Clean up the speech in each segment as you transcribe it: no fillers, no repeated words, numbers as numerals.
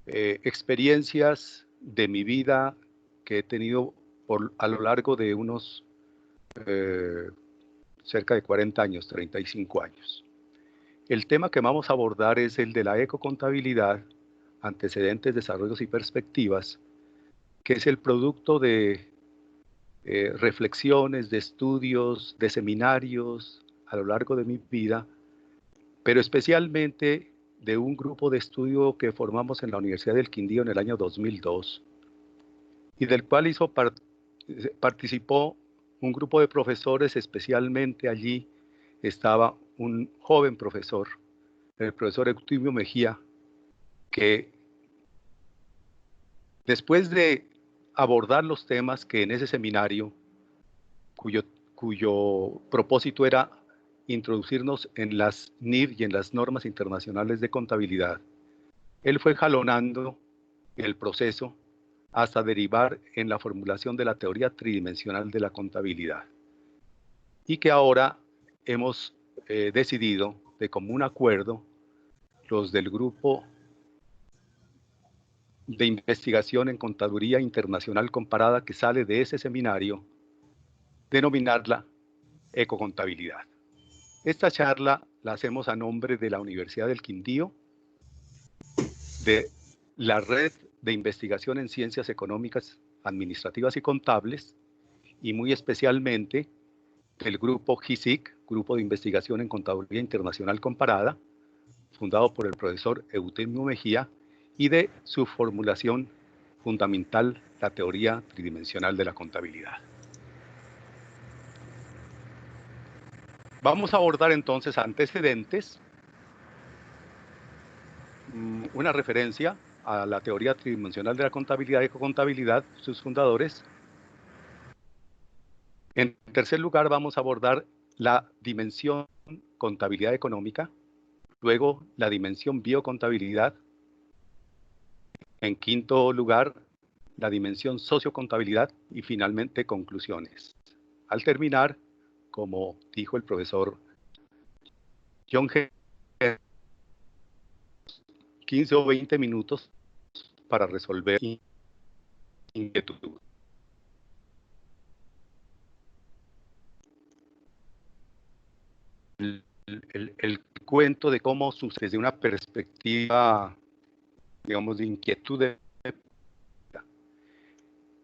experiencias de mi vida que he tenido a lo largo de unos cerca de 40 años, 35 años. El tema que vamos a abordar es el de la ecocontabilidad, antecedentes, desarrollos y perspectivas, que es el producto de reflexiones, de estudios, de seminarios a lo largo de mi vida, pero especialmente de un grupo de estudio que formamos en la Universidad del Quindío en el año 2002 y del cual participó un grupo de profesores. Especialmente allí estaba un joven profesor, el profesor Eutimio Mejía, que después de abordar los temas que en ese seminario, cuyo propósito era introducirnos en las NIF y en las normas internacionales de contabilidad, él fue jalonando el proceso hasta derivar en la formulación de la teoría tridimensional de la contabilidad, y que ahora hemos decidido de común acuerdo, los del grupo de investigación en contaduría internacional comparada que sale de ese seminario, denominarla ecocontabilidad. Esta charla la hacemos a nombre de la Universidad del Quindío, de la Red de Investigación en Ciencias Económicas, Administrativas y Contables, y muy especialmente del grupo GISIC, Grupo de Investigación en Contaduría Internacional Comparada, fundado por el profesor Eutimio Mejía, y de su formulación fundamental, la teoría tridimensional de la contabilidad. Vamos a abordar entonces antecedentes, una referencia a la teoría tridimensional de la contabilidad y ecocontabilidad, sus fundadores. En tercer lugar, vamos a abordar la dimensión contabilidad económica, luego la dimensión biocontabilidad. En quinto lugar, la dimensión sociocontabilidad y finalmente conclusiones. Al terminar, como dijo el profesor John G., 15 o 20 minutos para resolver inquietud. El cuento de cómo sucede desde una perspectiva, digamos, de inquietud.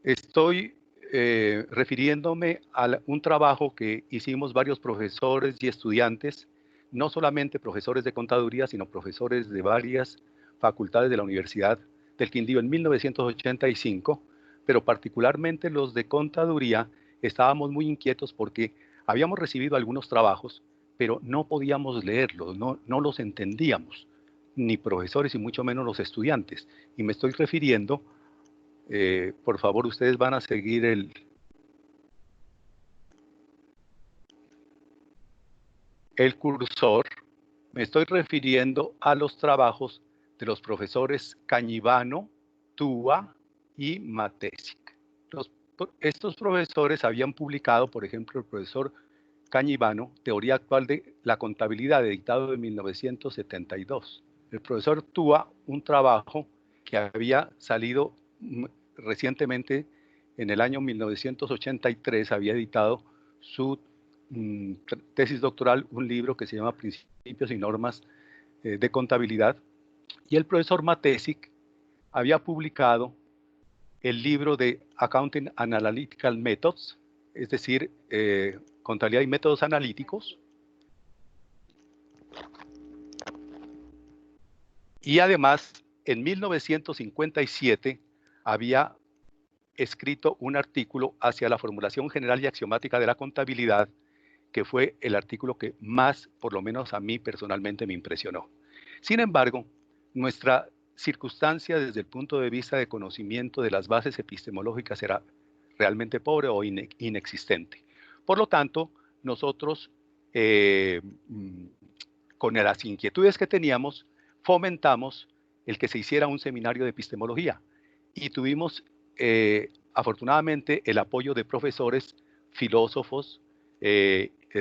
Estoy refiriéndome a un trabajo que hicimos varios profesores y estudiantes, no solamente profesores de contaduría, sino profesores de varias facultades de la Universidad del Quindío en 1985, pero particularmente los de contaduría estábamos muy inquietos porque habíamos recibido algunos trabajos, pero no podíamos leerlos, no los entendíamos, ni profesores y mucho menos los estudiantes. Y me estoy refiriendo, por favor, ustedes van a seguir el cursor. Me estoy refiriendo a los trabajos de los profesores Cañivano, Túa y Matesic. Estos profesores habían publicado, por ejemplo, el profesor Cañivano, Teoría Actual de la Contabilidad, editado en 1972. El profesor Túa, un trabajo que había salido recientemente, en el año 1983, había editado su tesis doctoral, un libro que se llama Principios y Normas de Contabilidad. Y el profesor Matesic había publicado el libro de Accounting and Analytical Methods, es decir, contabilidad y métodos analíticos. Y además, en 1957 había escrito un artículo hacia la formulación general y axiomática de la contabilidad, que fue el artículo que más, por lo menos a mí personalmente, me impresionó. Sin embargo, nuestra circunstancia desde el punto de vista de conocimiento de las bases epistemológicas era realmente pobre o inexistente. Por lo tanto, nosotros, con las inquietudes que teníamos, fomentamos el que se hiciera un seminario de epistemología, y tuvimos afortunadamente el apoyo de profesores, filósofos,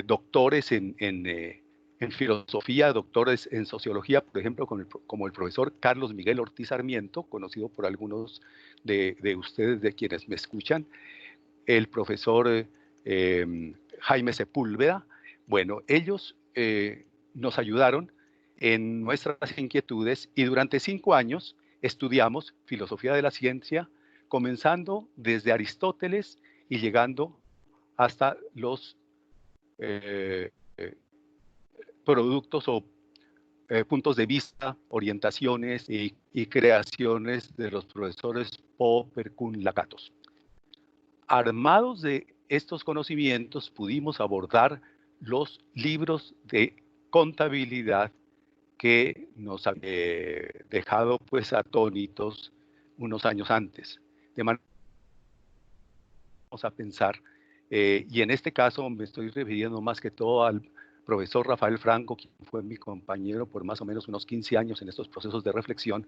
doctores en en filosofía, doctores en sociología, por ejemplo, como el profesor Carlos Miguel Ortiz Sarmiento, conocido por algunos de ustedes, de quienes me escuchan, el profesor Jaime Sepúlveda. Bueno, ellos nos ayudaron en nuestras inquietudes y durante 5 años estudiamos filosofía de la ciencia, comenzando desde Aristóteles y llegando hasta los productos o puntos de vista, orientaciones y creaciones de los profesores Popper, Kuhn, Lakatos. Armados de estos conocimientos, pudimos abordar los libros de contabilidad que nos han dejado pues atónitos unos años antes. De manera que vamos a pensar, y en este caso me estoy refiriendo más que todo al profesor Rafael Franco, quien fue mi compañero por más o menos unos 15 años en estos procesos de reflexión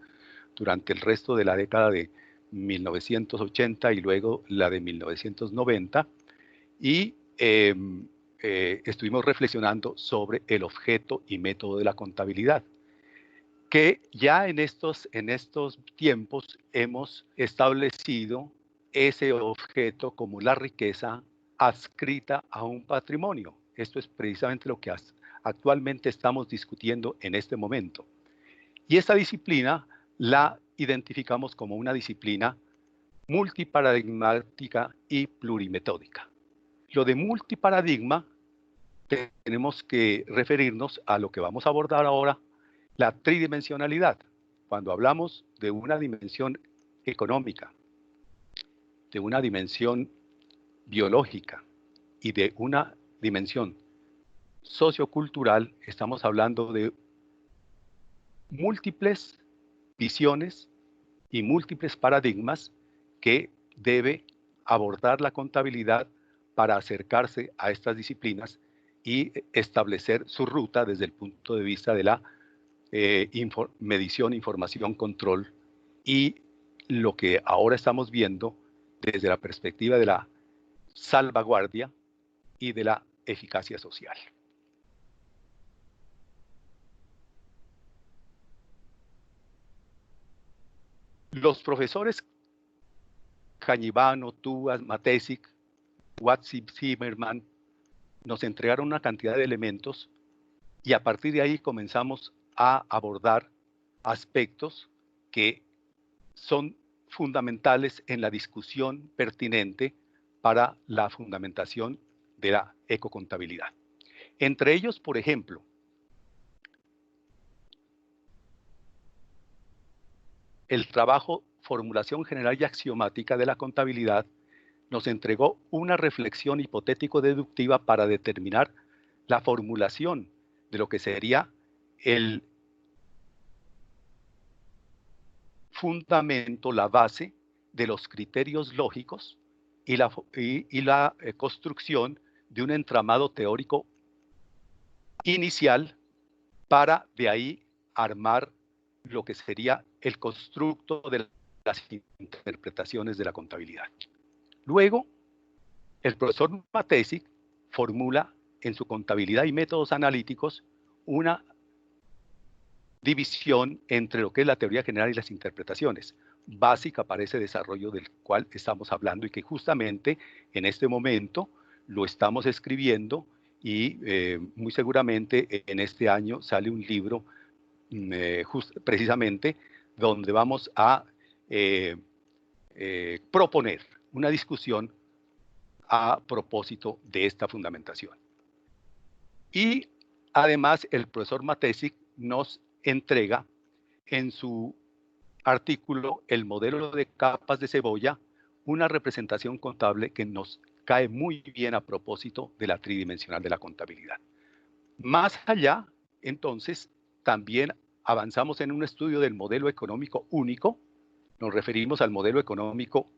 durante el resto de la década de 1980 y luego la de 1990, y estuvimos reflexionando sobre el objeto y método de la contabilidad, que ya en estos tiempos hemos establecido ese objeto como la riqueza adscrita a un patrimonio. Esto es precisamente lo que actualmente estamos discutiendo en este momento. Y esta disciplina la identificamos como una disciplina multiparadigmática y plurimetódica. Lo de multiparadigma tenemos que referirnos a lo que vamos a abordar ahora, la tridimensionalidad. Cuando hablamos de una dimensión económica, de una dimensión biológica y de una dimensión sociocultural, estamos hablando de múltiples visiones y múltiples paradigmas que debe abordar la contabilidad para acercarse a estas disciplinas y establecer su ruta desde el punto de vista de la medición, información, control y lo que ahora estamos viendo desde la perspectiva de la salvaguardia y de la eficacia social. Los profesores Cañivano, Tubas, Matesic, Watzig, Zimmerman nos entregaron una cantidad de elementos y a partir de ahí comenzamos a abordar aspectos que son fundamentales en la discusión pertinente para la fundamentación de la ecocontabilidad. Entre ellos, por ejemplo, el trabajo Formulación General y Axiomática de la Contabilidad nos entregó una reflexión hipotético-deductiva para determinar la formulación de lo que sería el fundamento, la base de los criterios lógicos y la construcción de un entramado teórico inicial para de ahí armar lo que sería el constructo de las interpretaciones de la contabilidad. Luego, el profesor Matesic formula en su Contabilidad y Métodos Analíticos una división entre lo que es la teoría general y las interpretaciones, básica para ese desarrollo del cual estamos hablando y que justamente en este momento lo estamos escribiendo y muy seguramente en este año sale un libro precisamente donde vamos a proponer una discusión a propósito de esta fundamentación. Y además el profesor Matesic nos entrega en su artículo El modelo de capas de cebolla una representación contable que nos cae muy bien a propósito de la tridimensional de la contabilidad. Más allá, entonces, también avanzamos en un estudio del modelo económico único. Nos referimos al modelo económico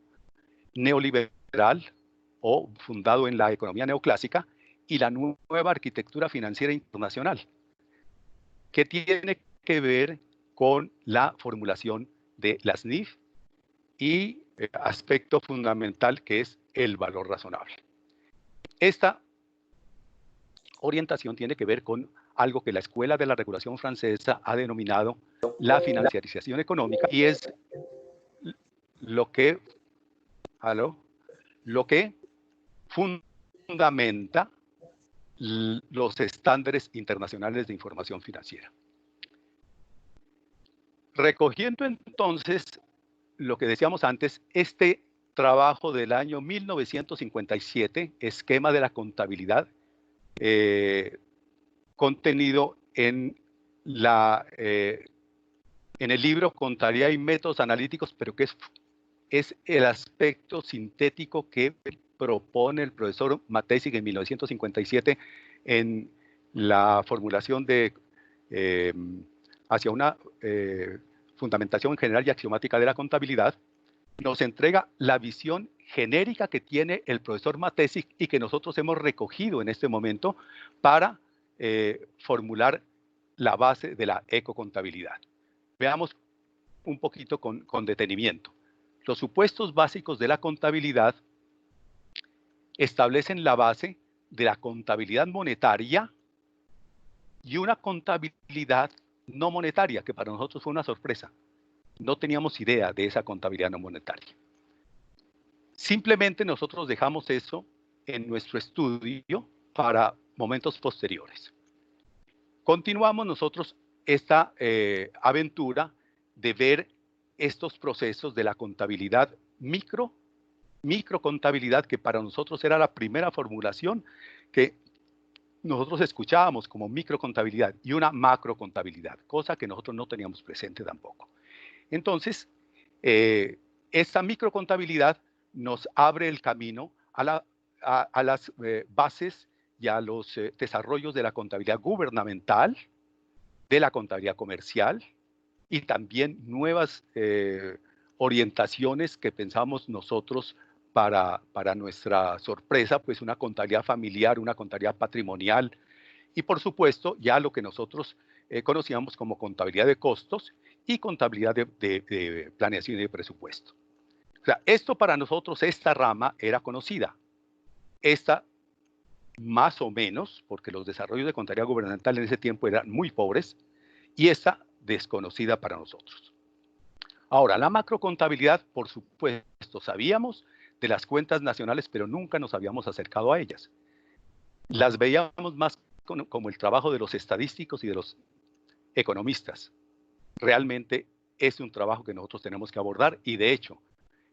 neoliberal o fundado en la economía neoclásica y la nueva arquitectura financiera internacional, que tiene que ver con la formulación de las NIF y aspecto fundamental que es el valor razonable. Esta orientación tiene que ver con algo que la Escuela de la Regulación Francesa ha denominado la financiarización económica, y es lo que, lo que fundamenta los estándares internacionales de información financiera. Recogiendo entonces lo que decíamos antes, este trabajo del año 1957, Esquema de la Contabilidad, contenido en el libro Contabilidad y Métodos Analíticos, pero que es el aspecto sintético que propone el profesor Matejčík en 1957 en la formulación de hacia una fundamentación general y axiomática de la contabilidad, nos entrega la visión genérica que tiene el profesor Matejčík y que nosotros hemos recogido en este momento para formular la base de la ecocontabilidad. Veamos un poquito con detenimiento. Los supuestos básicos de la contabilidad establecen la base de la contabilidad monetaria y una contabilidad no monetaria, que para nosotros fue una sorpresa. No teníamos idea de esa contabilidad no monetaria. Simplemente nosotros dejamos eso en nuestro estudio para momentos posteriores. Continuamos nosotros esta aventura de ver estos procesos de la contabilidad microcontabilidad, que para nosotros era la primera formulación que nosotros escuchábamos como microcontabilidad, y una macrocontabilidad, cosa que nosotros no teníamos presente tampoco. Entonces, esta microcontabilidad nos abre el camino a las bases y a los desarrollos de la contabilidad gubernamental, de la contabilidad comercial, y también nuevas orientaciones que pensamos nosotros para nuestra sorpresa, pues una contabilidad familiar, una contabilidad patrimonial, y por supuesto ya lo que nosotros conocíamos como contabilidad de costos y contabilidad de planeación y de presupuesto. O sea, esto para nosotros, esta rama era conocida. Esta más o menos, porque los desarrollos de contabilidad gubernamental en ese tiempo eran muy pobres, y esta desconocida para nosotros. Ahora, la macrocontabilidad, por supuesto, sabíamos de las cuentas nacionales, pero nunca nos habíamos acercado a ellas. Las veíamos más como el trabajo de los estadísticos y de los economistas. Realmente es un trabajo que nosotros tenemos que abordar, y de hecho,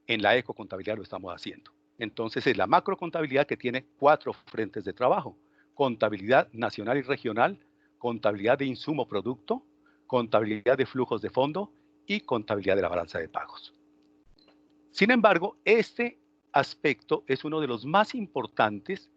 en la ecocontabilidad lo estamos haciendo. Entonces, es la macrocontabilidad que tiene 4 frentes de trabajo: contabilidad nacional y regional, contabilidad de insumo-producto, contabilidad de flujos de fondo y contabilidad de la balanza de pagos. Sin embargo, este aspecto es uno de los más importantes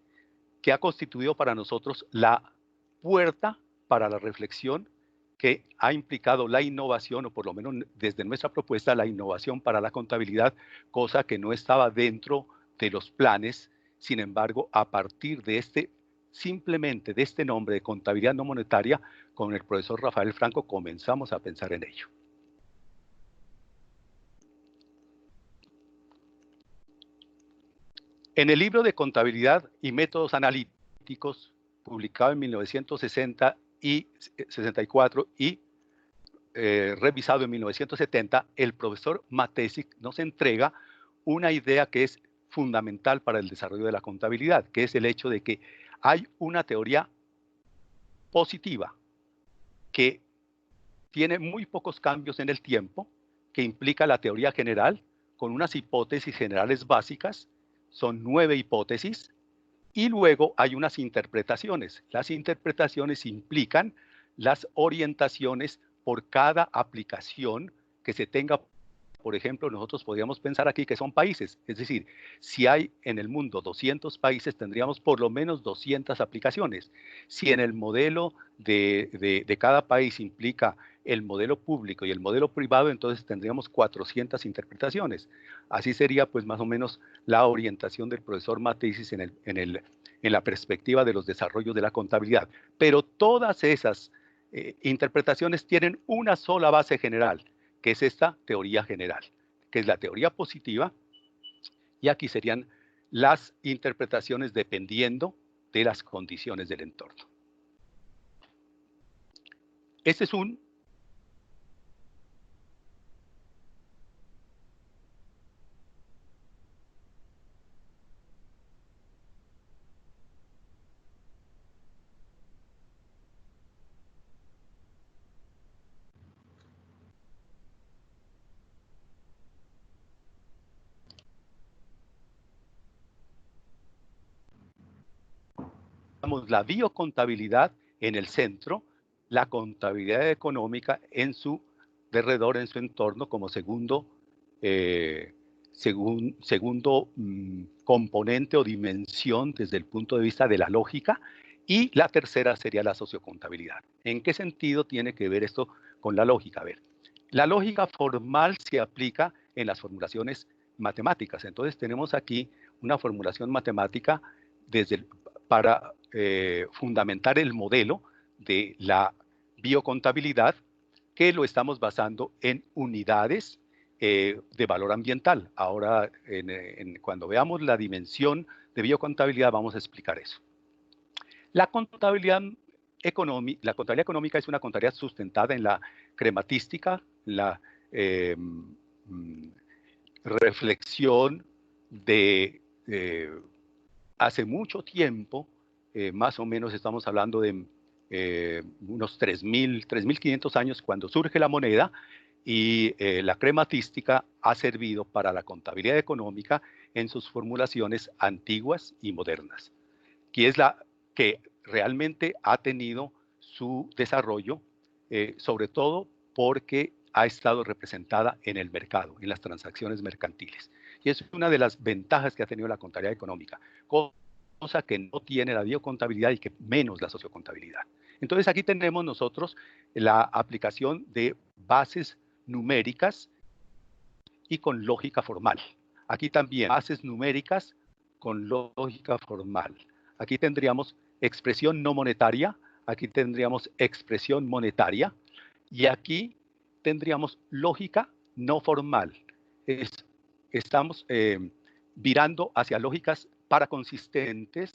que ha constituido para nosotros la puerta para la reflexión que ha implicado la innovación, o por lo menos desde nuestra propuesta, la innovación para la contabilidad, cosa que no estaba dentro de los planes. Sin embargo, a partir de simplemente de este nombre de contabilidad no monetaria, con el profesor Rafael Franco comenzamos a pensar en ello. En el libro de Contabilidad y Métodos Analíticos, publicado en 1960 y 64 y revisado en 1970, el profesor Matejčík nos entrega una idea que es fundamental para el desarrollo de la contabilidad, que es el hecho de que hay una teoría positiva que tiene muy pocos cambios en el tiempo, que implica la teoría general con unas hipótesis generales básicas. Son 9 hipótesis, y luego hay unas interpretaciones. Las interpretaciones implican las orientaciones por cada aplicación que se tenga. Por ejemplo, nosotros podríamos pensar aquí que son países, es decir, si hay en el mundo 200 países, tendríamos por lo menos 200 aplicaciones. Si en el modelo de cada país implica el modelo público y el modelo privado, entonces tendríamos 400 interpretaciones. Así sería pues más o menos la orientación del profesor Matejčík en la perspectiva de los desarrollos de la contabilidad. Pero todas esas interpretaciones tienen una sola base general, que es esta teoría general, que es la teoría positiva, y aquí serían las interpretaciones dependiendo de las condiciones del entorno. Este es un la biocontabilidad en el centro, la contabilidad económica en su derredor, en su entorno, como segundo, componente o dimensión desde el punto de vista de la lógica, y la tercera sería la sociocontabilidad. ¿En qué sentido tiene que ver esto con la lógica? A ver, la lógica formal se aplica en las formulaciones matemáticas. Entonces tenemos aquí una formulación matemática para fundamentar el modelo de la biocontabilidad, que lo estamos basando en unidades de valor ambiental. Ahora, cuando veamos la dimensión de biocontabilidad, vamos a explicar eso. La contabilidad económica es una contabilidad sustentada en la crematística, la reflexión de hace mucho tiempo, más o menos estamos hablando de unos 3.500 años cuando surge la moneda, y la crematística ha servido para la contabilidad económica en sus formulaciones antiguas y modernas, que es la que realmente ha tenido su desarrollo, sobre todo porque ha estado representada en el mercado, en las transacciones mercantiles. Y es una de las ventajas que ha tenido la contabilidad económica, cosa que no tiene la biocontabilidad y que menos la sociocontabilidad. Entonces aquí tenemos nosotros la aplicación de bases numéricas y con lógica formal. Aquí también bases numéricas con lógica formal. Aquí tendríamos expresión no monetaria, aquí tendríamos expresión monetaria, y aquí tendríamos lógica no formal. Estamos virando hacia lógicas paraconsistentes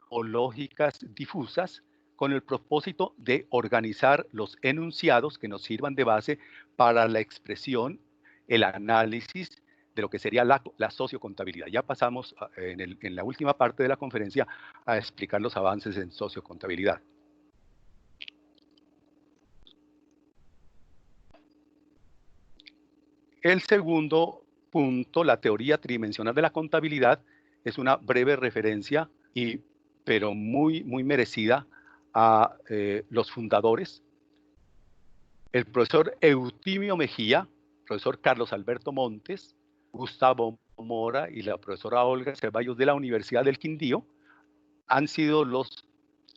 o lógicas difusas, con el propósito de organizar los enunciados que nos sirvan de base para la expresión, el análisis de lo que sería la sociocontabilidad. Ya pasamos en la última parte de la conferencia a explicar los avances en sociocontabilidad. El segundo punto, la teoría tridimensional de la contabilidad, es una breve referencia, pero muy merecida, a los fundadores. El profesor Eutimio Mejía, profesor Carlos Alberto Montes, Gustavo Mora y la profesora Olga Ceballos de la Universidad del Quindío han sido los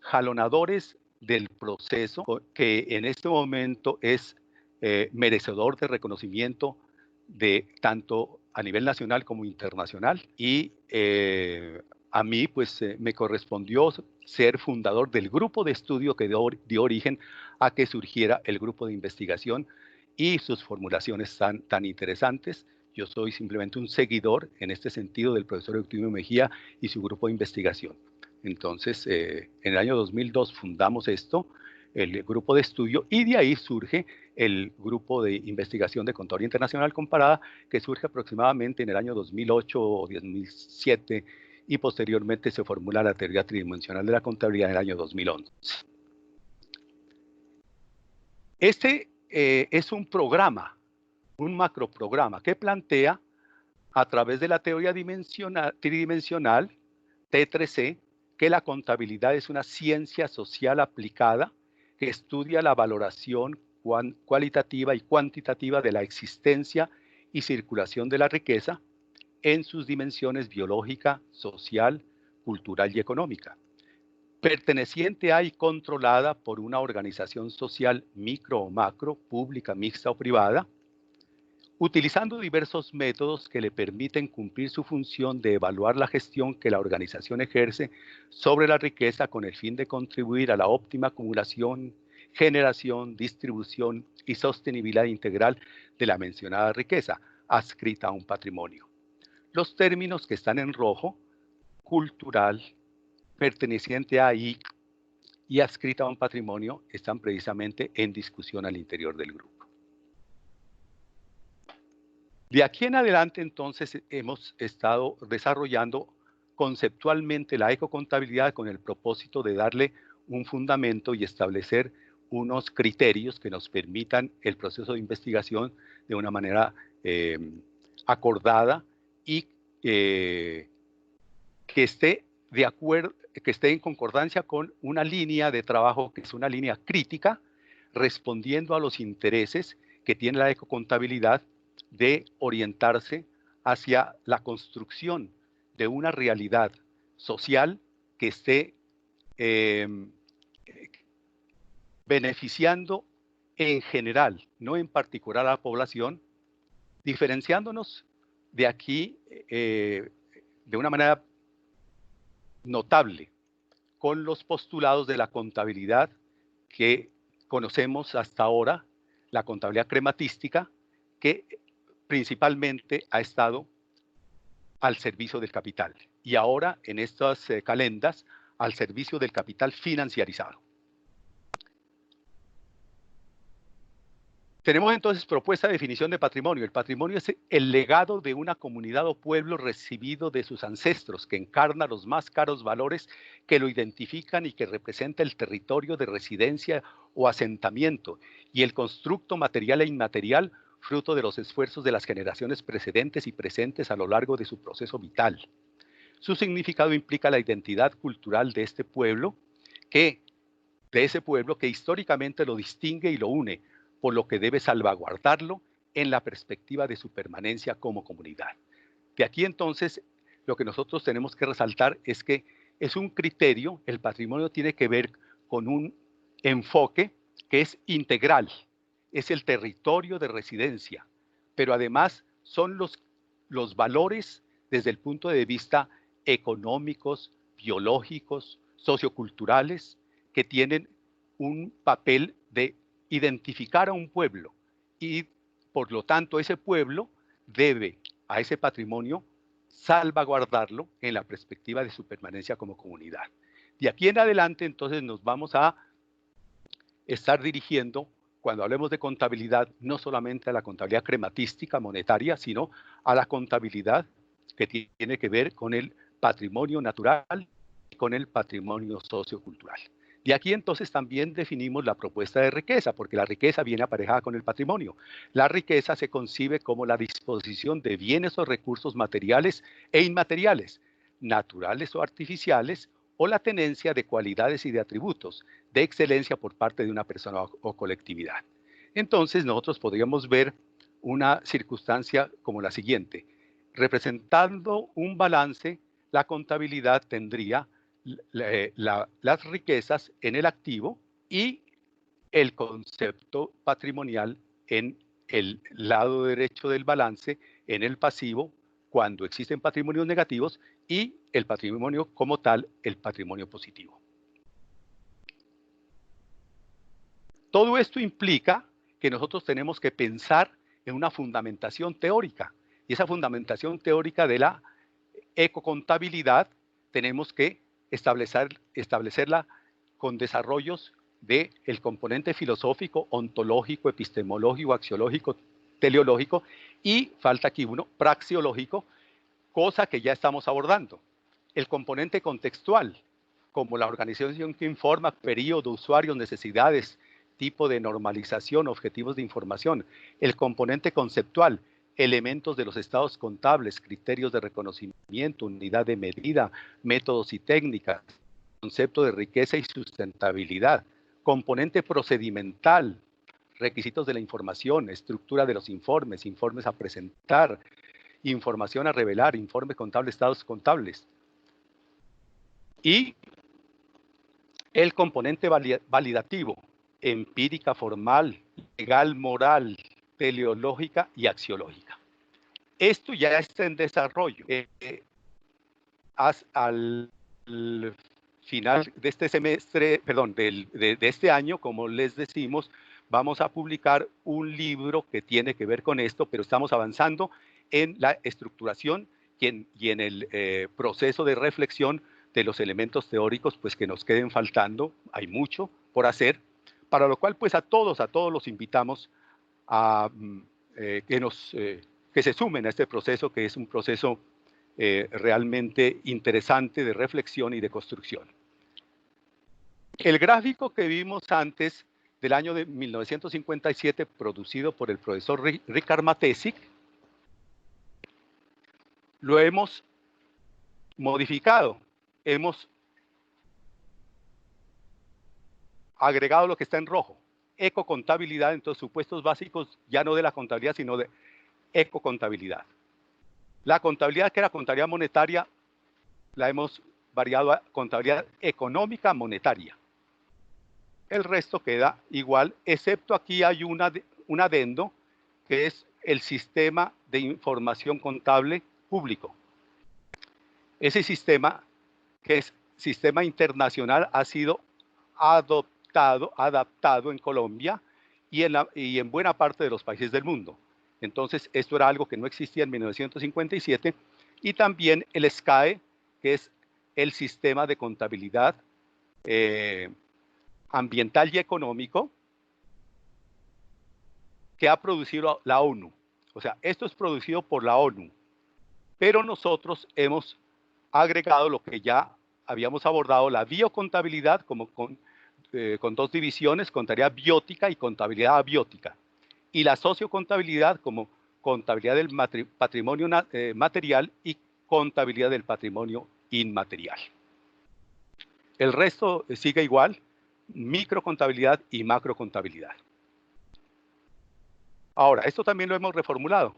jalonadores del proceso, que en este momento es merecedor de reconocimiento de tanto a nivel nacional como internacional. Y a mí pues me correspondió ser fundador del grupo de estudio que dio origen a que surgiera el grupo de investigación y sus formulaciones tan interesantes. Yo soy simplemente un seguidor en este sentido del profesor Eutimio Mejía y su grupo de investigación. Entonces, en el año 2002 fundamos el grupo de estudio, y de ahí surge el grupo de investigación de Contaduría Internacional Comparada, que surge aproximadamente en el año 2008 o 2007, y posteriormente se formula la teoría tridimensional de la contabilidad en el año 2011. Este es un programa, un macroprograma que plantea a través de la teoría tridimensional, T3C, que la contabilidad es una ciencia social aplicada que estudia la valoración cualitativa y cuantitativa de la existencia y circulación de la riqueza en sus dimensiones biológica, social, cultural y económica, perteneciente a y controlada por una organización social micro o macro, pública, mixta o privada, utilizando diversos métodos que le permiten cumplir su función de evaluar la gestión que la organización ejerce sobre la riqueza con el fin de contribuir a la óptima acumulación, generación, distribución y sostenibilidad integral de la mencionada riqueza adscrita a un patrimonio. Los términos que están en rojo: cultural, perteneciente a y y adscrita a un patrimonio están precisamente en discusión al interior del grupo. De aquí en adelante, entonces, hemos estado desarrollando conceptualmente la ecocontabilidad con el propósito de darle un fundamento y establecer unos criterios que nos permitan el proceso de investigación de una manera acordada y que esté de acuerdo, que esté en concordancia con una línea de trabajo que es una línea crítica, respondiendo a los intereses que tiene la ecocontabilidad de orientarse hacia la construcción de una realidad social que esté beneficiando en general, no en particular a la población, diferenciándonos de aquí de una manera notable con los postulados de la contabilidad que conocemos hasta ahora, la contabilidad crematística, que principalmente ha estado al servicio del capital y ahora en estas calendas al servicio del capital financiarizado. Tenemos entonces propuesta de definición de patrimonio. El patrimonio es el legado de una comunidad o pueblo recibido de sus ancestros, que encarna los más caros valores que lo identifican y que representa el territorio de residencia o asentamiento y el constructo material e inmaterial fruto de los esfuerzos de las generaciones precedentes y presentes a lo largo de su proceso vital. Su significado implica la identidad cultural de este pueblo, de ese pueblo que históricamente lo distingue y lo une, por lo que debe salvaguardarlo en la perspectiva de su permanencia como comunidad. De aquí entonces, lo que nosotros tenemos que resaltar es que es un criterio, el patrimonio tiene que ver con un enfoque que es integral, es el territorio de residencia, pero además son los valores desde el punto de vista económicos, biológicos, socioculturales, que tienen un papel de identificar a un pueblo y por lo tanto ese pueblo debe a ese patrimonio salvaguardarlo en la perspectiva de su permanencia como comunidad. De aquí en adelante entonces nos vamos a estar dirigiendo, cuando hablemos de contabilidad, no solamente a la contabilidad crematística monetaria, sino a la contabilidad que tiene que ver con el patrimonio natural y con el patrimonio sociocultural. De aquí entonces también definimos la propuesta de riqueza, porque la riqueza viene aparejada con el patrimonio. La riqueza se concibe como la disposición de bienes o recursos materiales e inmateriales, naturales o artificiales, o la tenencia de cualidades y de atributos de excelencia por parte de una persona o colectividad. Entonces nosotros podríamos ver una circunstancia como la siguiente. Representando un balance, la contabilidad tendría las riquezas en el activo y el concepto patrimonial en el lado derecho del balance, en el pasivo, cuando existen patrimonios negativos, y el patrimonio como tal, el patrimonio positivo. Todo esto implica que nosotros tenemos que pensar en una fundamentación teórica, y esa fundamentación teórica de la ecocontabilidad tenemos que establecerla con desarrollos del componente filosófico, ontológico, epistemológico, axiológico, teleológico, y falta aquí uno, praxeológico, cosa que ya estamos abordando. El componente contextual, como la organización que informa, periodo, usuarios, necesidades, tipo de normalización, objetivos de información. El componente conceptual, elementos de los estados contables, criterios de reconocimiento, unidad de medida, métodos y técnicas, concepto de riqueza y sustentabilidad. Componente procedimental, requisitos de la información, estructura de los informes, informes a presentar, información a revelar, informe contable, estados contables. Y el componente validativo, empírica, formal, legal, moral, teleológica y axiológica. Esto ya está en desarrollo. Al final de este semestre, perdón, de este año, como les decimos, vamos a publicar un libro que tiene que ver con esto, pero estamos avanzando en la estructuración y en el proceso de reflexión de los elementos teóricos pues que nos queden faltando, hay mucho por hacer, para lo cual pues a todos los invitamos a que se sumen a este proceso, que es un proceso realmente interesante de reflexión y de construcción. El gráfico que vimos antes del año de 1957, producido por el profesor Richard Matesic, lo hemos modificado, hemos agregado lo que está en rojo, ecocontabilidad, entonces supuestos básicos ya no de la contabilidad, sino de ecocontabilidad. La contabilidad, que era contabilidad monetaria, la hemos variado a contabilidad económica monetaria. El resto queda igual, excepto aquí hay un adendo, que es el sistema de información contable público. Ese sistema, que es sistema internacional, ha sido adaptado en Colombia y en buena parte de los países del mundo. Entonces, esto era algo que no existía en 1957, y también el SCAE, que es el sistema de contabilidad ambiental y económico que ha producido la ONU. O sea, esto es producido por la ONU, pero nosotros hemos agregado lo que ya habíamos abordado, la biocontabilidad, como con dos divisiones, contabilidad biótica y contabilidad abiótica, y la sociocontabilidad como contabilidad del patrimonio material y contabilidad del patrimonio inmaterial. El resto sigue igual, microcontabilidad y macrocontabilidad. Ahora, esto también lo hemos reformulado.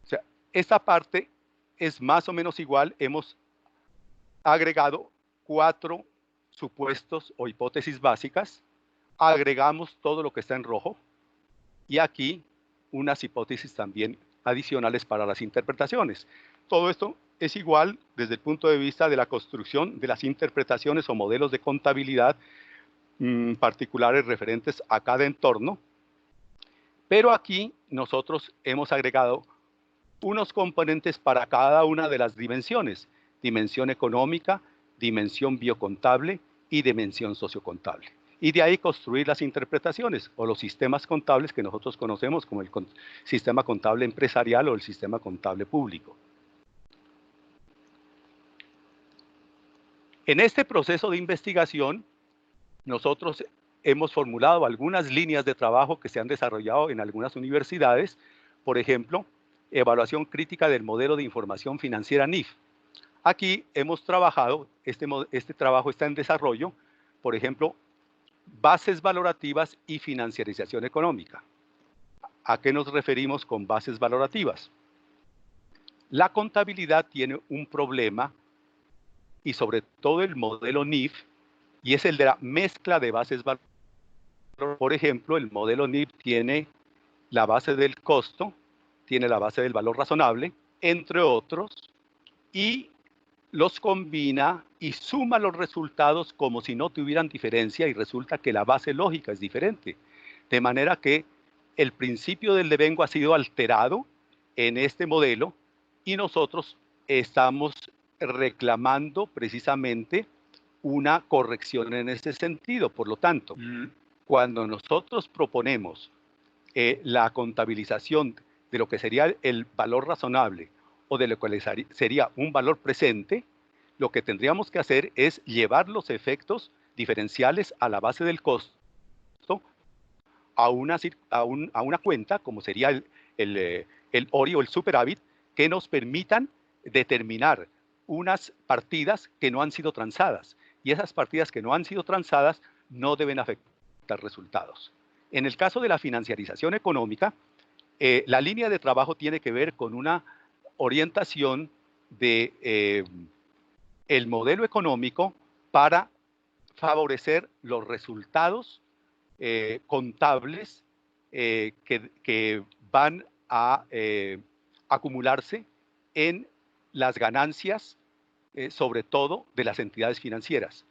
O sea, esta parte es más o menos igual, hemos agregado 4 supuestos o hipótesis básicas, agregamos todo lo que está en rojo, y aquí unas hipótesis también adicionales para las interpretaciones. Todo esto es igual desde el punto de vista de la construcción de las interpretaciones o modelos de contabilidad particulares referentes a cada entorno, pero aquí nosotros hemos agregado unos componentes para cada una de las dimensiones: dimensión económica, dimensión biocontable y dimensión sociocontable. Y de ahí construir las interpretaciones o los sistemas contables que nosotros conocemos como el sistema contable empresarial o el sistema contable público. En este proceso de investigación, nosotros hemos formulado algunas líneas de trabajo que se han desarrollado en algunas universidades. Por ejemplo, evaluación crítica del modelo de información financiera NIF. Aquí hemos trabajado, este trabajo está en desarrollo, por ejemplo, bases valorativas y financiarización económica. ¿A qué nos referimos con bases valorativas? La contabilidad tiene un problema, y sobre todo el modelo NIF, y es el de la mezcla de bases valorativas. Por ejemplo, el modelo NIF tiene la base del costo, tiene la base del valor razonable, entre otros, y los combina y suma los resultados como si no tuvieran diferencia, y resulta que la base lógica es diferente. De manera que el principio del devengo ha sido alterado en este modelo, y nosotros estamos reclamando precisamente una corrección en ese sentido. Por lo tanto, cuando nosotros proponemos la contabilización de lo que sería el valor razonable o de lo que sería un valor presente, lo que tendríamos que hacer es llevar los efectos diferenciales a la base del costo a una cuenta, como sería el ORI o el superávit, que nos permitan determinar unas partidas que no han sido transadas. Y esas partidas que no han sido transadas no deben afectar resultados. En el caso de la financiarización económica, la línea de trabajo tiene que ver con una orientación de el modelo económico para favorecer los resultados contables que van a acumularse en las ganancias, sobre todo de las entidades financieras.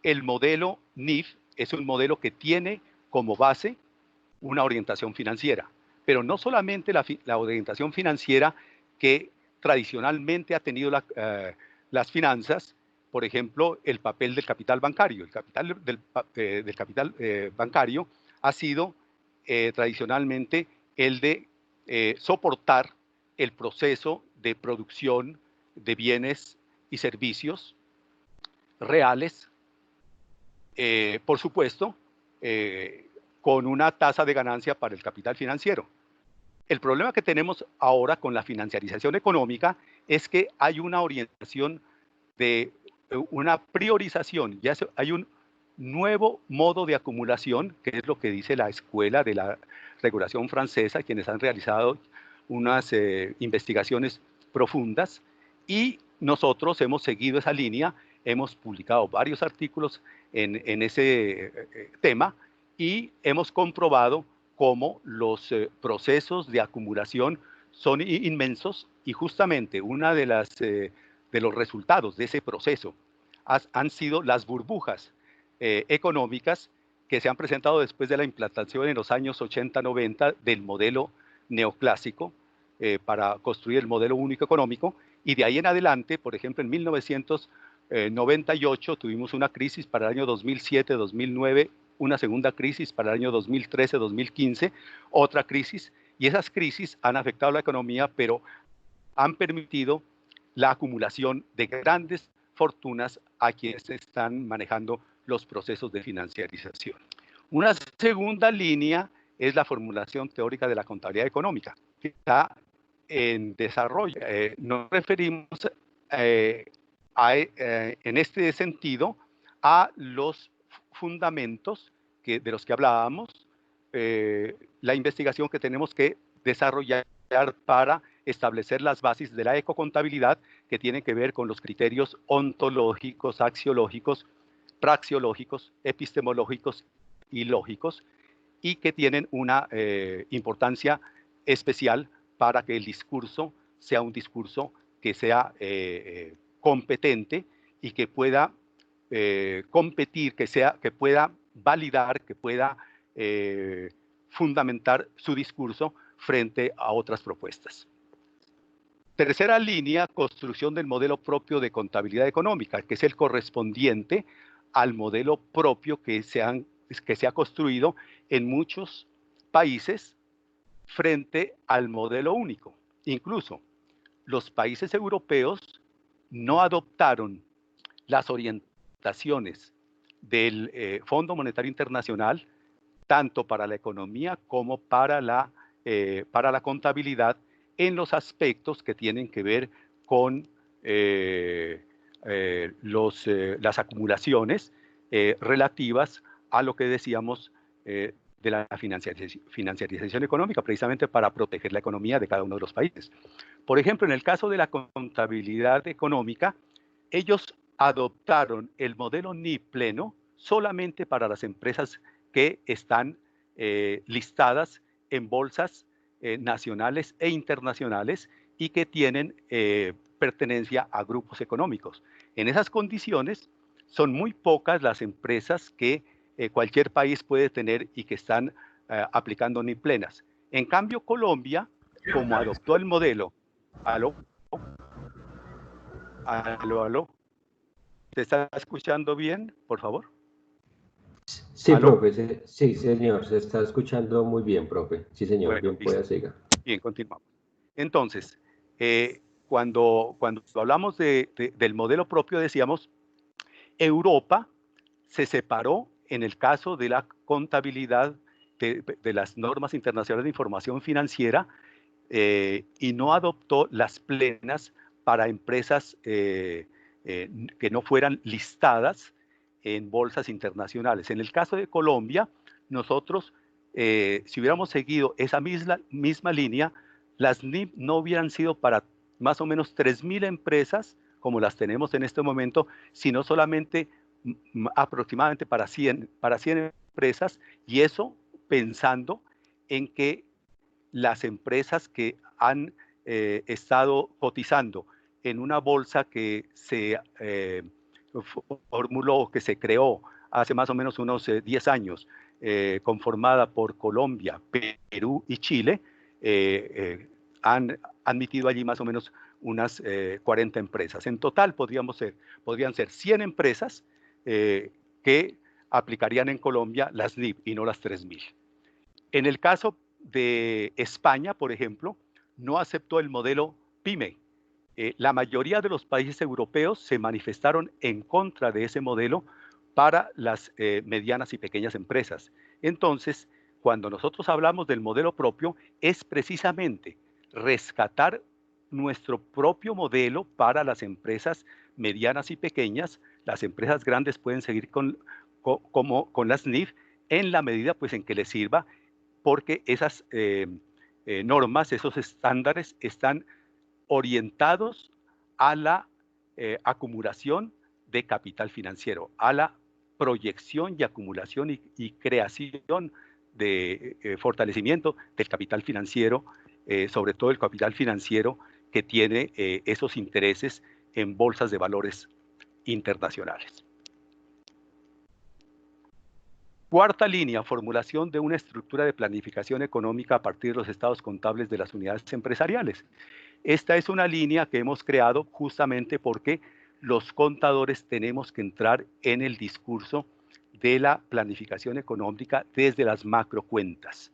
El modelo NIF es un modelo que tiene como base una orientación financiera, pero no solamente la orientación financiera que tradicionalmente ha tenido las finanzas, por ejemplo, el papel del capital bancario. El capital del capital bancario ha sido tradicionalmente el de soportar el proceso de producción de bienes y servicios reales, por supuesto, con una tasa de ganancia para el capital financiero. El problema que tenemos ahora con la financiarización económica es que hay una orientación de una priorización, ya hay un nuevo modo de acumulación, que es lo que dice la escuela de la regulación francesa, quienes han realizado unas investigaciones profundas, y nosotros hemos seguido esa línea, hemos publicado varios artículos en ese tema y hemos comprobado cómo los procesos de acumulación son inmensos, y justamente una de los resultados de ese proceso han sido las burbujas económicas que se han presentado después de la implantación en los años 80-90 del modelo neoclásico para construir el modelo único económico, y de ahí en adelante, por ejemplo, en 1998 tuvimos una crisis para el año 2007-2009, una segunda crisis para el año 2013-2015, otra crisis, y esas crisis han afectado la economía, pero han permitido la acumulación de grandes fortunas a quienes están manejando los procesos de financiarización. Una segunda línea es la formulación teórica de la contabilidad económica, que está en desarrollo. Nos referimos en este sentido a los fundamentos de los que hablábamos, la investigación que tenemos que desarrollar para establecer las bases de la ecocontabilidad, que tienen que ver con los criterios ontológicos, axiológicos, praxiológicos, epistemológicos y lógicos, y que tienen una importancia especial para que el discurso sea un discurso que sea competente y que pueda competir, que pueda validar, que pueda fundamentar su discurso frente a otras propuestas. Tercera línea, construcción del modelo propio de contabilidad económica, que es el correspondiente al modelo propio que se ha construido en muchos países frente al modelo único. Incluso los países europeos no adoptaron las orientaciones del Fondo Monetario Internacional, tanto para la economía como para la contabilidad, en los aspectos que tienen que ver con las acumulaciones relativas a lo que decíamos de la financiarización económica, precisamente para proteger la economía de cada uno de los países. Por ejemplo, en el caso de la contabilidad económica, ellos adoptaron el modelo ni pleno solamente para las empresas que están listadas en bolsas nacionales e internacionales y que tienen pertenencia a grupos económicos. En esas condiciones, son muy pocas las empresas que cualquier país puede tener y que están aplicando ni plenas. En cambio, Colombia, como adoptó el modelo... ¿Aló? ¿Aló, aló? ¿Se está escuchando bien, por favor? Sí, ¿Aló? profe, sí, señor, se está escuchando muy bien, profe. Sí, señor, Bueno, bien listo. pueda seguir. Bien, continuamos. Entonces, cuando hablamos del modelo propio, decíamos, Europa se separó en el caso de la contabilidad de las normas internacionales de información financiera y no adoptó las plenas para empresas que no fueran listadas en bolsas internacionales. En el caso de Colombia, nosotros, si hubiéramos seguido esa misma línea, las NIP no hubieran sido para más o menos 3.000 empresas, como las tenemos en este momento, sino solamente aproximadamente para 100 empresas, y eso pensando en que las empresas que han estado cotizando en una bolsa que se formuló, que se creó hace más o menos unos 10 años, conformada por Colombia, Perú y Chile, han admitido allí más o menos unas 40 empresas. En total podrían ser 100 empresas que aplicarían en Colombia las NIF y no las 3.000. En el caso de España, por ejemplo, no aceptó el modelo PYME. La mayoría de los países europeos se manifestaron en contra de ese modelo para las medianas y pequeñas empresas. Entonces, cuando nosotros hablamos del modelo propio, es precisamente rescatar nuestro propio modelo para las empresas medianas y pequeñas. Las empresas grandes pueden seguir con las NIF en la medida pues, en que les sirva, porque esas normas, esos estándares están orientados a la acumulación de capital financiero, a la proyección y acumulación y creación de fortalecimiento del capital financiero, sobre todo el capital financiero que tiene esos intereses en bolsas de valores internacionales. Cuarta línea, formulación de una estructura de planificación económica a partir de los estados contables de las unidades empresariales. Esta es una línea que hemos creado justamente porque los contadores tenemos que entrar en el discurso de la planificación económica desde las macrocuentas.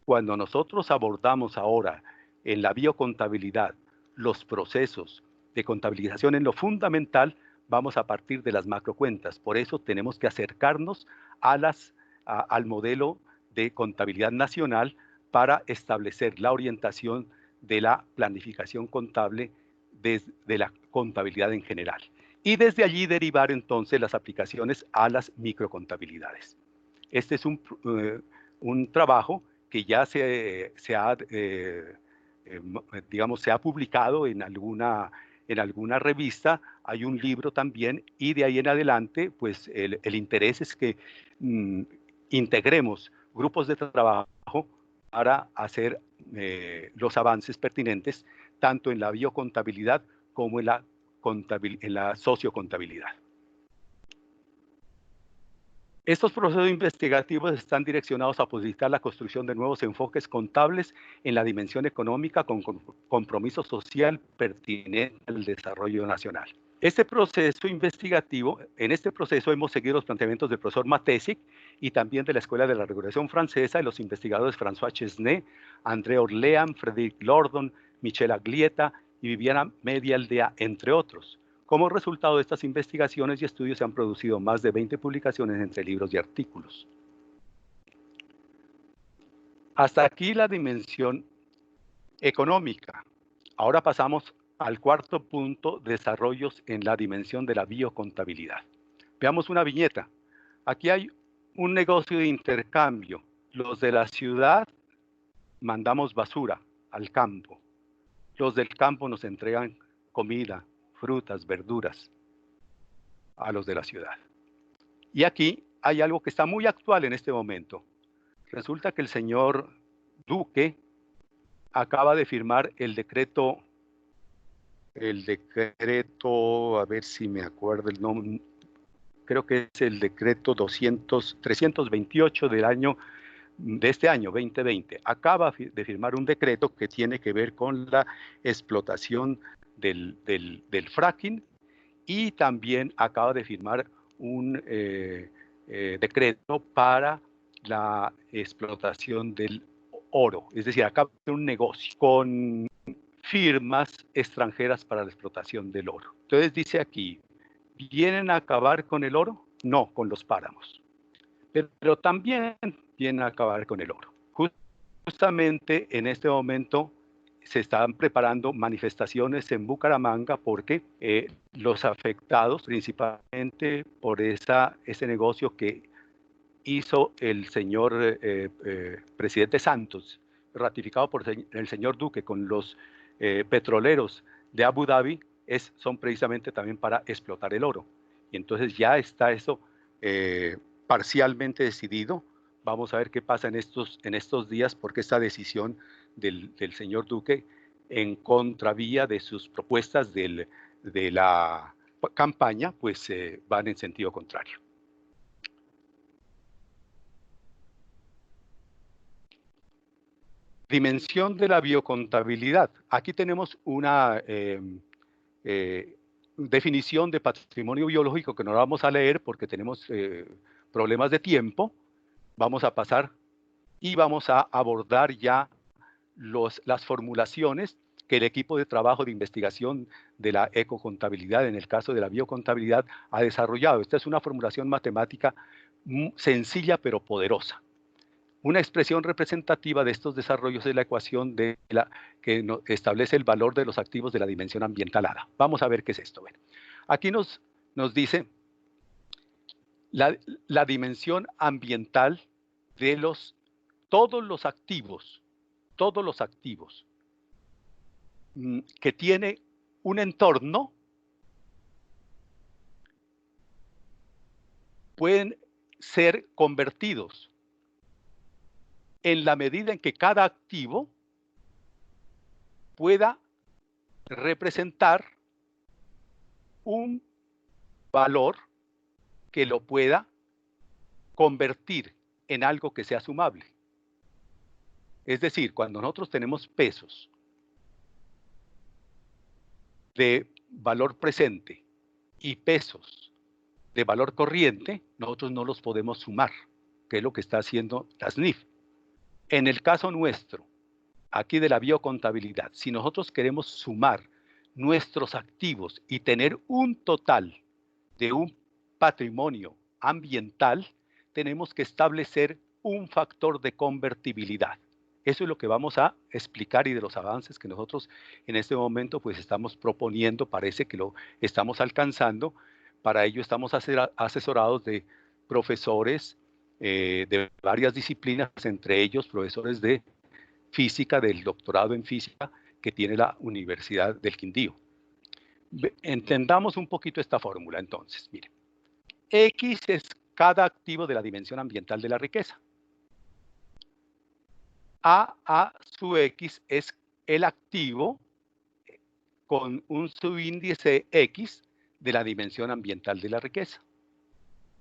Cuando nosotros abordamos ahora en la biocontabilidad los procesos de contabilización en lo fundamental, vamos a partir de las macrocuentas. Por eso tenemos que acercarnos al modelo de contabilidad nacional para establecer la orientación de la planificación contable de la contabilidad en general. Y desde allí derivar entonces las aplicaciones a las microcontabilidades. Este es un trabajo que ya se ha publicado en alguna revista, hay un libro también, y de ahí en adelante, pues el interés es que integremos grupos de trabajo para hacer los avances pertinentes, tanto en la biocontabilidad como en la sociocontabilidad. Estos procesos investigativos están direccionados a posibilitar la construcción de nuevos enfoques contables en la dimensión económica con compromiso social pertinente al desarrollo nacional. Este proceso investigativo, en este proceso hemos seguido los planteamientos del profesor Matesic y también de la Escuela de la Regulación Francesa y los investigadores François Chesnais, André Orlean, Frédéric Lordon, Michel Aglietta y Viviana Medialdea, entre otros. Como resultado de estas investigaciones y estudios se han producido más de 20 publicaciones entre libros y artículos. Hasta aquí la dimensión económica. Ahora pasamos al cuarto punto, desarrollos en la dimensión de la biocontabilidad. Veamos una viñeta. Aquí hay un negocio de intercambio. Los de la ciudad mandamos basura al campo. Los del campo nos entregan comida, frutas, verduras a los de la ciudad. Y aquí hay algo que está muy actual en este momento. Resulta que el señor Duque acaba de firmar el decreto, a ver si me acuerdo el nombre, creo que es el decreto 328 de este año 2020. Acaba de firmar un decreto que tiene que ver con la explotación del fracking, y también acaba de firmar un decreto para la explotación del oro. Es decir, acaba de hacer un negocio con firmas extranjeras para la explotación del oro. Entonces dice aquí, ¿vienen a acabar con el oro? No, con los páramos. Pero también vienen a acabar con el oro. Justamente en este momento se están preparando manifestaciones en Bucaramanga porque los afectados, principalmente por ese negocio que hizo el señor presidente Santos, ratificado por el señor Duque con los petroleros de Abu Dhabi, son precisamente también para explotar el oro. Y entonces ya está eso parcialmente decidido. Vamos a ver qué pasa en estos días, porque esta decisión del señor Duque en contravía de sus propuestas de la campaña, pues van en sentido contrario. Dimensión de la biocontabilidad. Aquí tenemos una definición de patrimonio biológico que no la vamos a leer porque tenemos problemas de tiempo. Vamos a pasar y vamos a abordar ya las formulaciones que el equipo de trabajo de investigación de la ecocontabilidad, en el caso de la biocontabilidad, ha desarrollado. Esta es una formulación matemática sencilla pero poderosa. Una expresión representativa de estos desarrollos es la ecuación que establece el valor de los activos de la dimensión ambiental ADA. Vamos a ver qué es esto. Bueno, aquí nos dice la dimensión ambiental de todos los activos que tiene un entorno pueden ser convertidos en la medida en que cada activo pueda representar un valor que lo pueda convertir en algo que sea sumable. Es decir, cuando nosotros tenemos pesos de valor presente y pesos de valor corriente, nosotros no los podemos sumar, que es lo que está haciendo la SNIF. En el caso nuestro, aquí de la biocontabilidad, si nosotros queremos sumar nuestros activos y tener un total de un patrimonio ambiental, tenemos que establecer un factor de convertibilidad. Eso es lo que vamos a explicar y de los avances que nosotros en este momento pues estamos proponiendo, parece que lo estamos alcanzando. Para ello estamos asesorados de profesores de varias disciplinas, entre ellos profesores de física, del doctorado en física que tiene la Universidad del Quindío. Entendamos un poquito esta fórmula entonces. Miren, X es cada activo de la dimensión ambiental de la riqueza. A sub X es el activo con un subíndice X de la dimensión ambiental de la riqueza.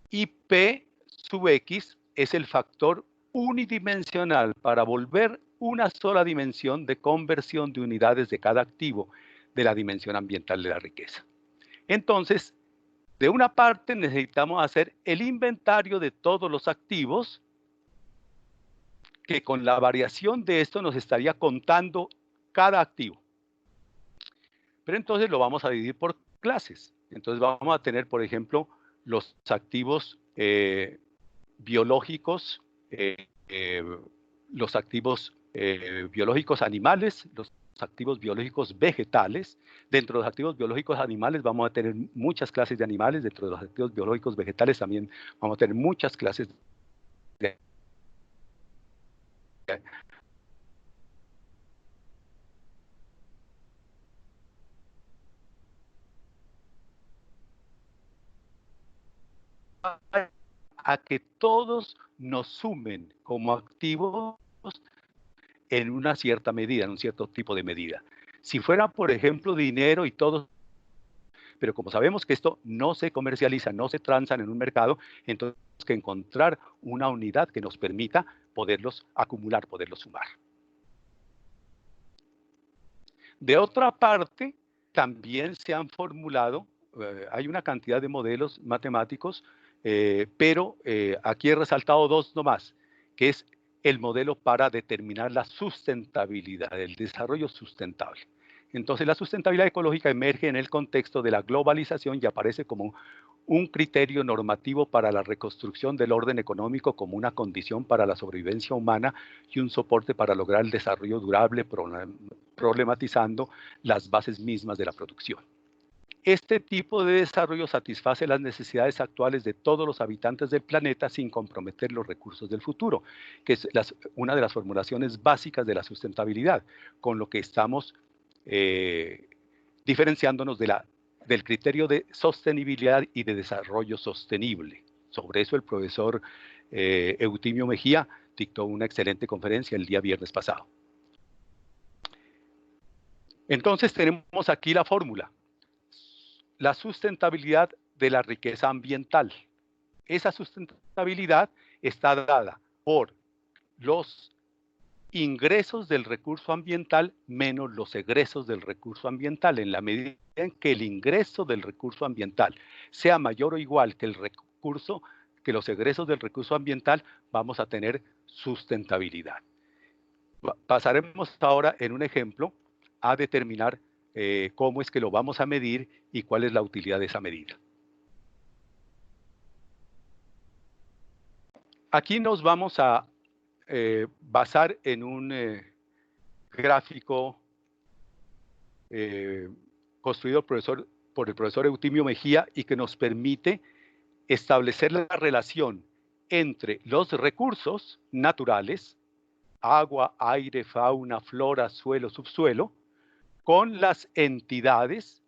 Y P sub X es el factor unidimensional para volver una sola dimensión de conversión de unidades de cada activo de la dimensión ambiental de la riqueza. Entonces, de una parte necesitamos hacer el inventario de todos los activos, que con la variación de esto nos estaría contando cada activo. Pero entonces lo vamos a dividir por clases. Entonces vamos a tener, por ejemplo, los activos biológicos, los activos biológicos animales, los activos biológicos vegetales. Dentro de los activos biológicos animales vamos a tener muchas clases de animales. Dentro de los activos biológicos vegetales también vamos a tener muchas clases de a que todos nos sumen como activos en una cierta medida, en un cierto tipo de medida. Si fuera, por ejemplo, dinero y todo, pero como sabemos que esto no se comercializa, no se transan en un mercado, entonces tenemos que encontrar una unidad que nos permita poderlos acumular, poderlos sumar. De otra parte, también se han formulado, hay una cantidad de modelos matemáticos, pero aquí he resaltado dos nomás, que es el modelo para determinar la sustentabilidad, el desarrollo sustentable. Entonces, la sustentabilidad ecológica emerge en el contexto de la globalización y aparece como un criterio normativo para la reconstrucción del orden económico como una condición para la sobrevivencia humana y un soporte para lograr el desarrollo durable, problematizando las bases mismas de la producción. Este tipo de desarrollo satisface las necesidades actuales de todos los habitantes del planeta sin comprometer los recursos del futuro, que es una de las formulaciones básicas de la sustentabilidad, con lo que estamos diferenciándonos del criterio de sostenibilidad y de desarrollo sostenible. Sobre eso el profesor Eutimio Mejía dictó una excelente conferencia el día viernes pasado. Entonces tenemos aquí la fórmula. La sustentabilidad de la riqueza ambiental. Esa sustentabilidad está dada por los ingresos del recurso ambiental menos los egresos del recurso ambiental. En la medida en que el ingreso del recurso ambiental sea mayor o igual que los egresos del recurso ambiental, vamos a tener sustentabilidad. Pasaremos ahora en un ejemplo a determinar cómo es que lo vamos a medir y cuál es la utilidad de esa medida. Aquí nos vamos a basar en un gráfico construido por el profesor Eutimio Mejía y que nos permite establecer la relación entre los recursos naturales, agua, aire, fauna, flora, suelo, subsuelo, con las entidades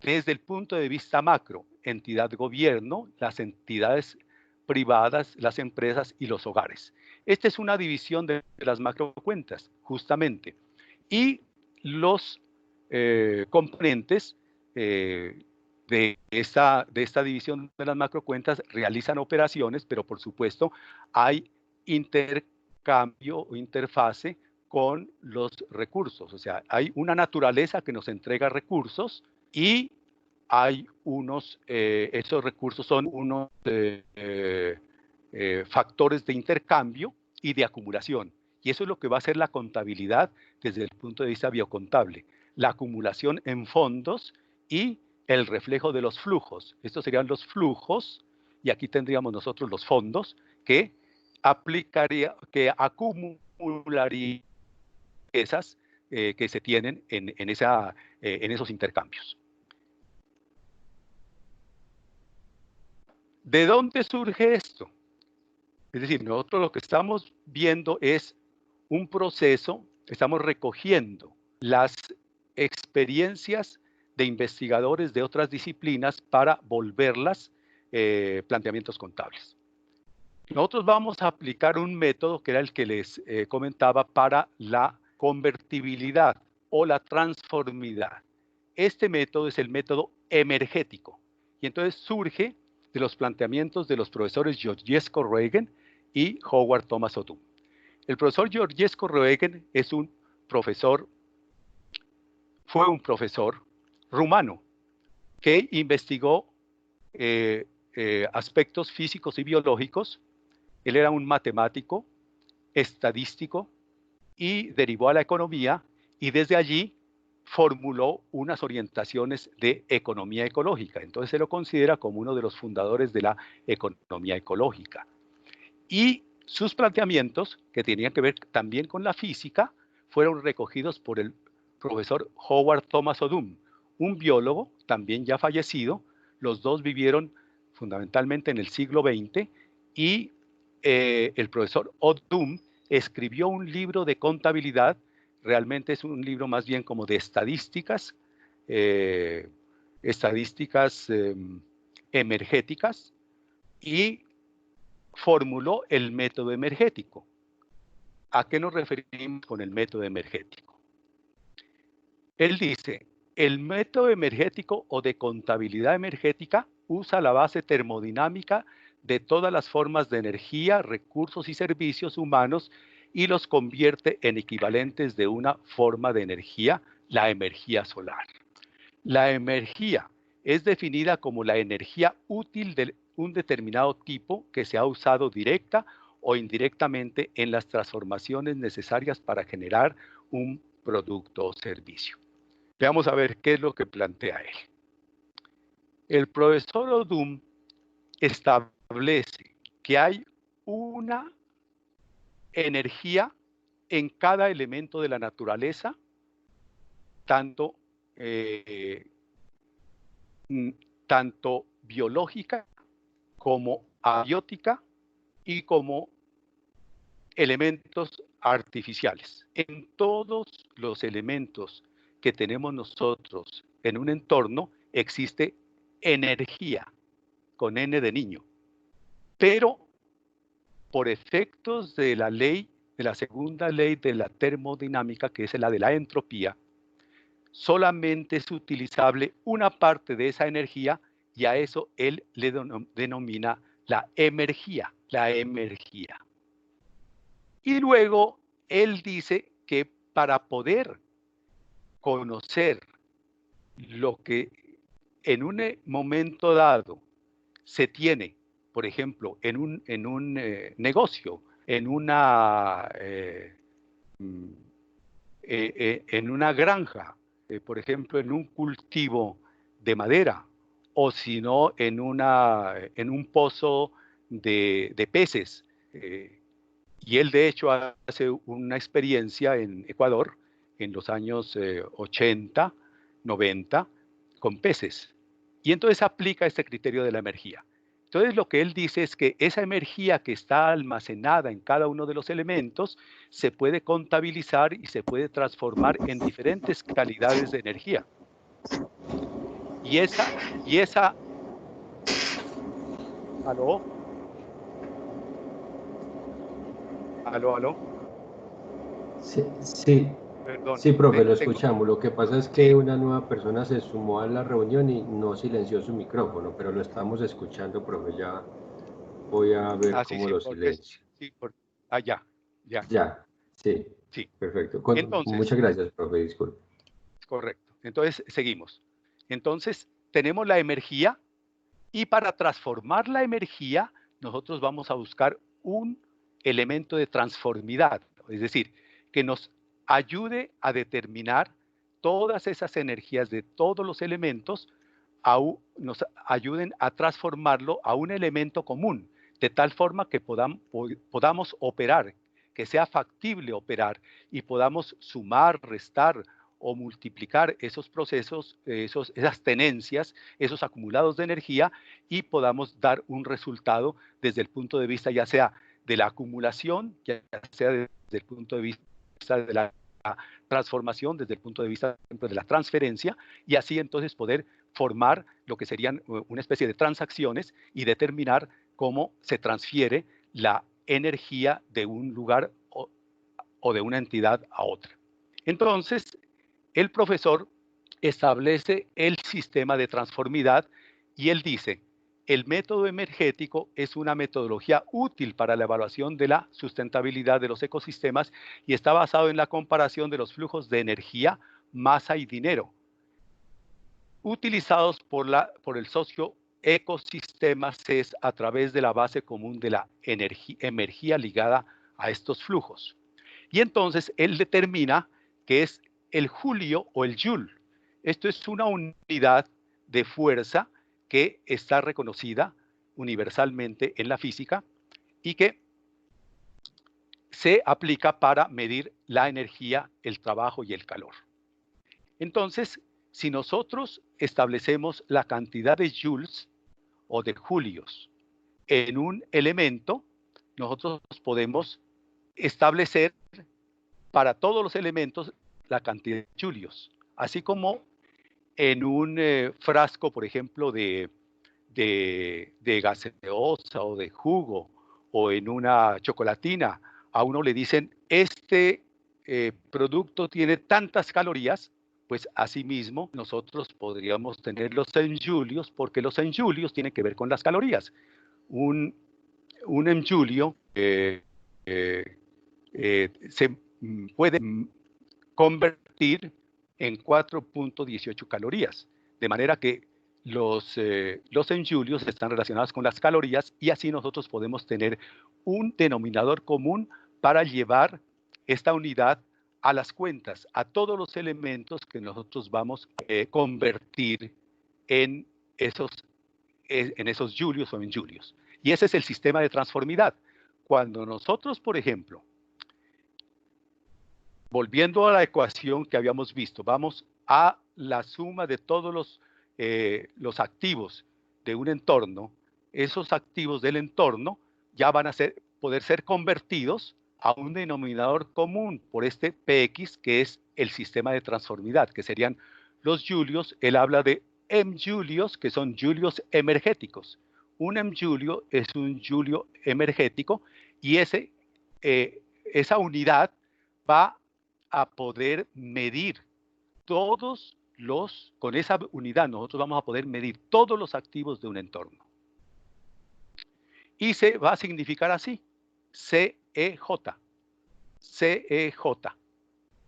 desde el punto de vista macro, entidad gobierno, las entidades privadas, las empresas y los hogares. Esta es una división de las macrocuentas, justamente. Y los componentes de esta división de las macrocuentas realizan operaciones, pero por supuesto hay intercambio o interfase con los recursos. O sea, hay una naturaleza que nos entrega recursos y hay esos recursos son unos factores de intercambio y de acumulación. Y eso es lo que va a ser la contabilidad desde el punto de vista biocontable. La acumulación en fondos y el reflejo de los flujos. Estos serían los flujos, y aquí tendríamos nosotros los fondos que acumularían esas que se tienen en esos intercambios. ¿De dónde surge esto? Es decir, nosotros lo que estamos viendo es un proceso, estamos recogiendo las experiencias de investigadores de otras disciplinas para volverlas planteamientos contables. Nosotros vamos a aplicar un método que era el que les comentaba para la convertibilidad o la transformidad. Este método es el método emergético y entonces surge de los planteamientos de los profesores Georgescu Roegen y Howard Thomas O'Doon. El profesor Georgescu Roegen fue un profesor rumano que investigó aspectos físicos y biológicos. Él era un matemático, estadístico y derivó a la economía y desde allí formuló unas orientaciones de economía ecológica. Entonces se lo considera como uno de los fundadores de la economía ecológica. Y sus planteamientos, que tenían que ver también con la física, fueron recogidos por el profesor Howard Thomas O'Doon, un biólogo también ya fallecido. Los dos vivieron fundamentalmente en el siglo XX y el profesor O'Doon escribió un libro de contabilidad. Realmente es un libro más bien como de estadísticas, emergéticas, y formuló el método emergético. ¿A qué nos referimos con el método emergético? Él dice, el método emergético o de contabilidad energética usa la base termodinámica de todas las formas de energía, recursos y servicios humanos y los convierte en equivalentes de una forma de energía, la energía solar. La energía es definida como la energía útil de un determinado tipo que se ha usado directa o indirectamente en las transformaciones necesarias para generar un producto o servicio. Veamos a ver qué es lo que plantea él. El profesor O'Doon establece que hay una energía en cada elemento de la naturaleza, tanto biológica como abiótica y como elementos artificiales. En todos los elementos que tenemos nosotros en un entorno existe energía, con N de niño, pero por efectos de la ley, de la segunda ley de la termodinámica, que es la de la entropía, solamente es utilizable una parte de esa energía y a eso él le denomina la emergía, Y luego él dice que para poder conocer lo que en un momento dado se tiene, por ejemplo, en un negocio, en una, en una granja, por ejemplo, en un cultivo de madera, o si no, en un pozo de peces. Y él, de hecho, hace una experiencia en Ecuador en los años 80, 90, con peces. Y entonces aplica este criterio de la energía. Entonces lo que él dice es que esa energía que está almacenada en cada uno de los elementos se puede contabilizar y se puede transformar en diferentes calidades de energía. Y esa, aló, aló, Sí, sí, perdón, sí, profe, lo tengo, escuchamos. Lo que pasa es que sí, una nueva persona se sumó a la reunión y no silenció su micrófono, pero lo estamos escuchando, profe. Ya voy a ver sí, cómo sí, lo porque, silencio. sí, ya, ya, Ya, sí, sí. perfecto. Entonces, Muchas gracias, profe, disculpe. correcto. Entonces, seguimos. Entonces, tenemos la energía y para transformar la energía, nosotros vamos a buscar un elemento de transformidad, es decir, que nos ayude a determinar todas esas energías de todos los elementos, nos ayuden a transformarlo a un elemento común, de tal forma que podamos operar, que sea factible operar y podamos sumar, restar o multiplicar esos procesos, esas tenencias, esos acumulados de energía y podamos dar un resultado desde el punto de vista ya sea de la acumulación, ya sea desde el punto de vista de la transformación, desde el punto de vista de la transferencia, y así entonces poder formar lo que serían una especie de transacciones y determinar cómo se transfiere la energía de un lugar o de una entidad a otra. Entonces, el profesor establece el sistema de transformidad y él dice, el método energético es una metodología útil para la evaluación de la sustentabilidad de los ecosistemas y está basado en la comparación de los flujos de energía, masa y dinero, utilizados por el socio ecosistema CES a través de la base común de la energía ligada a estos flujos. Y entonces él determina que es el julio o el joule. Esto es una unidad de fuerza que está reconocida universalmente en la física y que se aplica para medir la energía, el trabajo y el calor. Entonces, si nosotros establecemos la cantidad de joules o de julios en un elemento, nosotros podemos establecer para todos los elementos la cantidad de julios, así como en un frasco, por ejemplo, de gaseosa o de jugo o en una chocolatina, a uno le dicen, este producto tiene tantas calorías, pues asimismo nosotros podríamos tener los enjulios, porque los enjulios tienen que ver con las calorías. Un, un enjulio se puede convertir en 4.18 calorías, de manera que los enjulios están relacionados con las calorías y así nosotros podemos tener un denominador común para llevar esta unidad a las cuentas, a todos los elementos que nosotros vamos a convertir en esos julios o en julios. Y ese es el sistema de transformidad. Cuando nosotros, por ejemplo, volviendo a la ecuación que habíamos visto, vamos a la suma de todos los activos de un entorno, esos activos del entorno ya van a poder ser convertidos a un denominador común por este Px, que es el sistema de transformidad, que serían los julios. Él habla de M-julios, que son julios energéticos. Un M-julio es un julio energético y esa unidad va a poder medir con esa unidad nosotros vamos a poder medir todos los activos de un entorno. Y se va a significar así, CEJ, CEJ.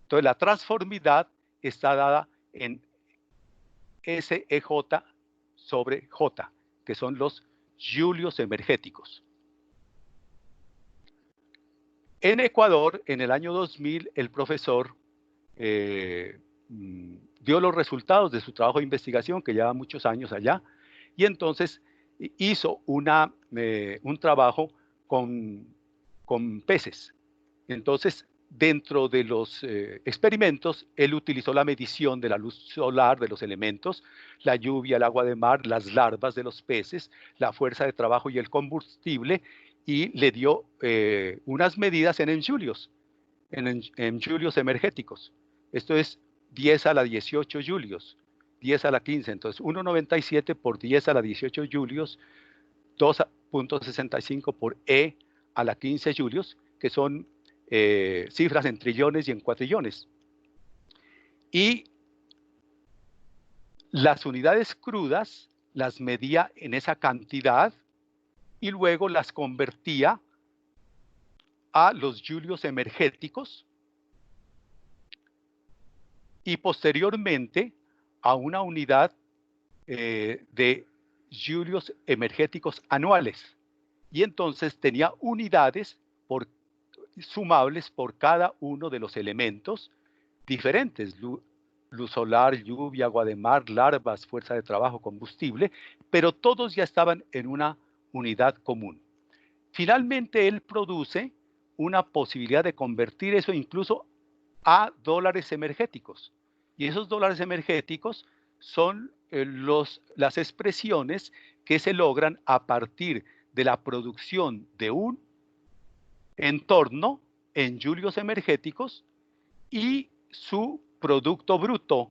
Entonces la transformidad está dada en SEJ sobre J, que son los julios energéticos. En Ecuador, en el año 2000, el profesor dio los resultados de su trabajo de investigación, que lleva muchos años allá, y entonces hizo un trabajo con peces. Entonces, dentro de los experimentos, él utilizó la medición de la luz solar, de los elementos, la lluvia, el agua de mar, las larvas de los peces, la fuerza de trabajo y el combustible, y le dio unas medidas en julios, en julios energéticos. Esto es 10 a la 18 julios, 10 a la 15. Entonces, 1,97 por 10 a la 18 julios, 2,65 por E a la 15 julios, que son cifras en trillones y en cuatrillones. Y las unidades crudas las medía en esa cantidad y luego las convertía a los julios energéticos y posteriormente a una unidad de julios energéticos anuales. Y entonces tenía unidades sumables por cada uno de los elementos diferentes: luz solar, lluvia, agua de mar, larvas, fuerza de trabajo, combustible, pero todos ya estaban en una unidad común. Finalmente, él produce una posibilidad de convertir eso incluso a dólares energéticos. Y esos dólares energéticos son las expresiones que se logran a partir de la producción de un entorno en julios energéticos y su producto bruto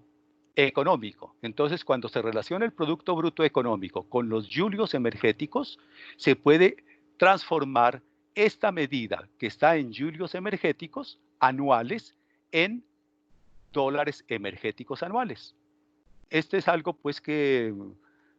económico. Entonces, cuando se relaciona el producto bruto económico con los julios energéticos, se puede transformar esta medida que está en julios energéticos anuales en dólares energéticos anuales. Este es algo pues que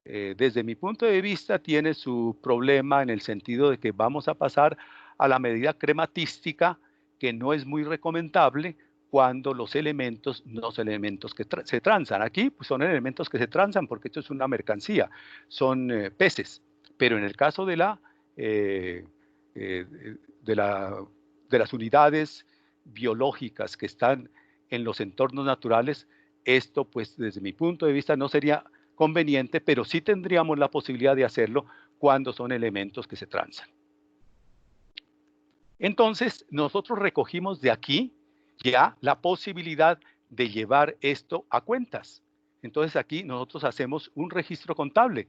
desde mi punto de vista tiene su problema en el sentido de que vamos a pasar a la medida crematística, que no es muy recomendable cuando los elementos no son elementos que se transan. Aquí pues, son elementos que se transan porque esto es una mercancía, son peces. Pero en el caso de las unidades biológicas que están en los entornos naturales, esto pues desde mi punto de vista no sería conveniente, pero sí tendríamos la posibilidad de hacerlo cuando son elementos que se transan. Entonces, nosotros recogimos de aquí ya la posibilidad de llevar esto a cuentas. Entonces, aquí nosotros hacemos un registro contable.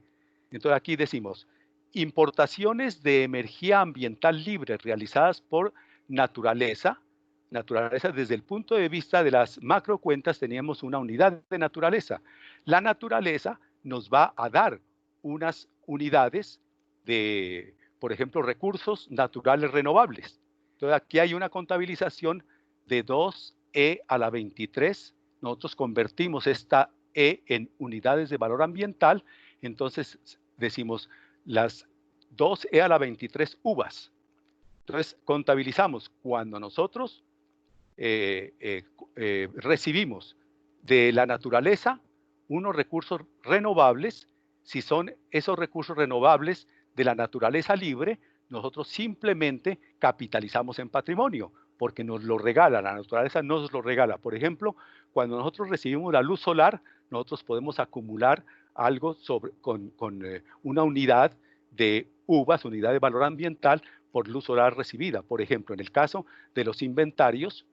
Entonces, aquí decimos, importaciones de energía ambiental libre realizadas por naturaleza. Naturaleza, desde el punto de vista de las macrocuentas, teníamos una unidad de naturaleza. La naturaleza nos va a dar unas unidades de, por ejemplo, recursos naturales renovables. Entonces, aquí hay una contabilización de 2E a la 23. Nosotros convertimos esta E en unidades de valor ambiental. Entonces, decimos las 2E a la 23 uvas. Entonces, contabilizamos cuando nosotros recibimos de la naturaleza unos recursos renovables. Si son esos recursos renovables de la naturaleza libre, nosotros simplemente capitalizamos en patrimonio, porque nos lo regala, la naturaleza nos lo regala. Por ejemplo, cuando nosotros recibimos la luz solar, nosotros podemos acumular algo con una unidad de uvas, unidad de valor ambiental, por luz solar recibida. Por ejemplo, en el caso de los inventarios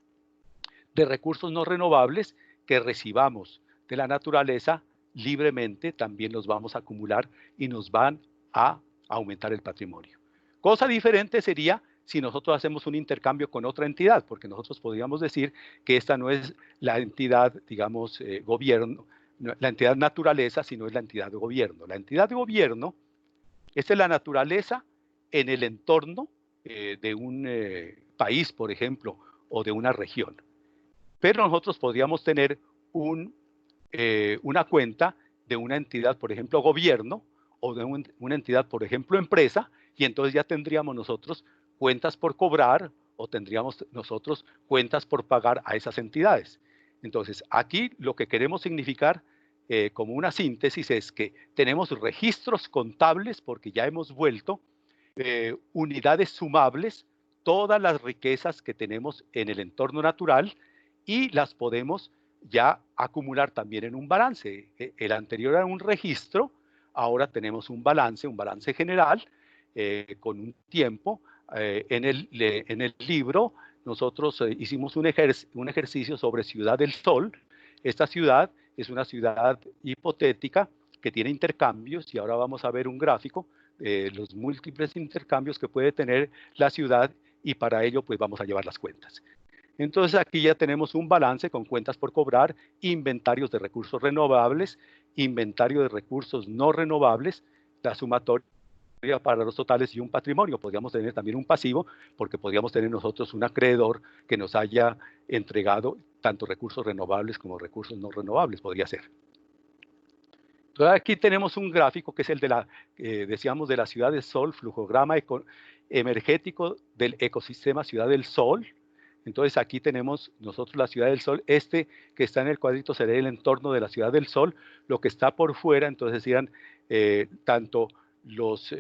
de recursos no renovables que recibamos de la naturaleza libremente, también los vamos a acumular y nos van a aumentar el patrimonio. Cosa diferente sería si nosotros hacemos un intercambio con otra entidad, porque nosotros podríamos decir que esta no es la entidad, digamos, gobierno, la entidad naturaleza, sino es la entidad de gobierno. La entidad de gobierno, esta es la naturaleza en el entorno de un país, por ejemplo, o de una región. Pero nosotros podríamos tener una cuenta de una entidad, por ejemplo, gobierno, o de una entidad, por ejemplo, empresa, y entonces ya tendríamos nosotros cuentas por cobrar o tendríamos nosotros cuentas por pagar a esas entidades. Entonces, aquí lo que queremos significar como una síntesis es que tenemos registros contables porque ya hemos vuelto unidades sumables, todas las riquezas que tenemos en el entorno natural y las podemos ya acumular también en un balance. El anterior era un registro, ahora tenemos un balance general con un tiempo. En el libro nosotros hicimos un ejercicio sobre Ciudad del Sol. Esta ciudad es una ciudad hipotética que tiene intercambios y ahora vamos a ver un gráfico los múltiples intercambios que puede tener la ciudad y para ello pues vamos a llevar las cuentas. Entonces aquí ya tenemos un balance con cuentas por cobrar, inventarios de recursos renovables, inventario de recursos no renovables, la sumatoria para los totales y un patrimonio. Podríamos tener también un pasivo porque podríamos tener nosotros un acreedor que nos haya entregado tanto recursos renovables como recursos no renovables, podría ser. Entonces aquí tenemos un gráfico que es el de la, decíamos, de la Ciudad del Sol, flujograma energético del ecosistema Ciudad del Sol. Entonces aquí tenemos nosotros la Ciudad del Sol, que está en el cuadrito sería el entorno de la Ciudad del Sol, lo que está por fuera, entonces serían tanto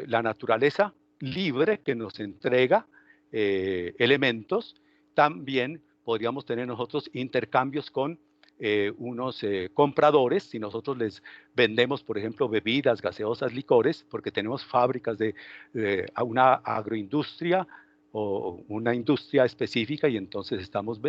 la naturaleza libre que nos entrega elementos, también podríamos tener nosotros intercambios con unos compradores, si nosotros les vendemos, por ejemplo, bebidas, gaseosas, licores, porque tenemos fábricas de una agroindustria o una industria específica y entonces estamos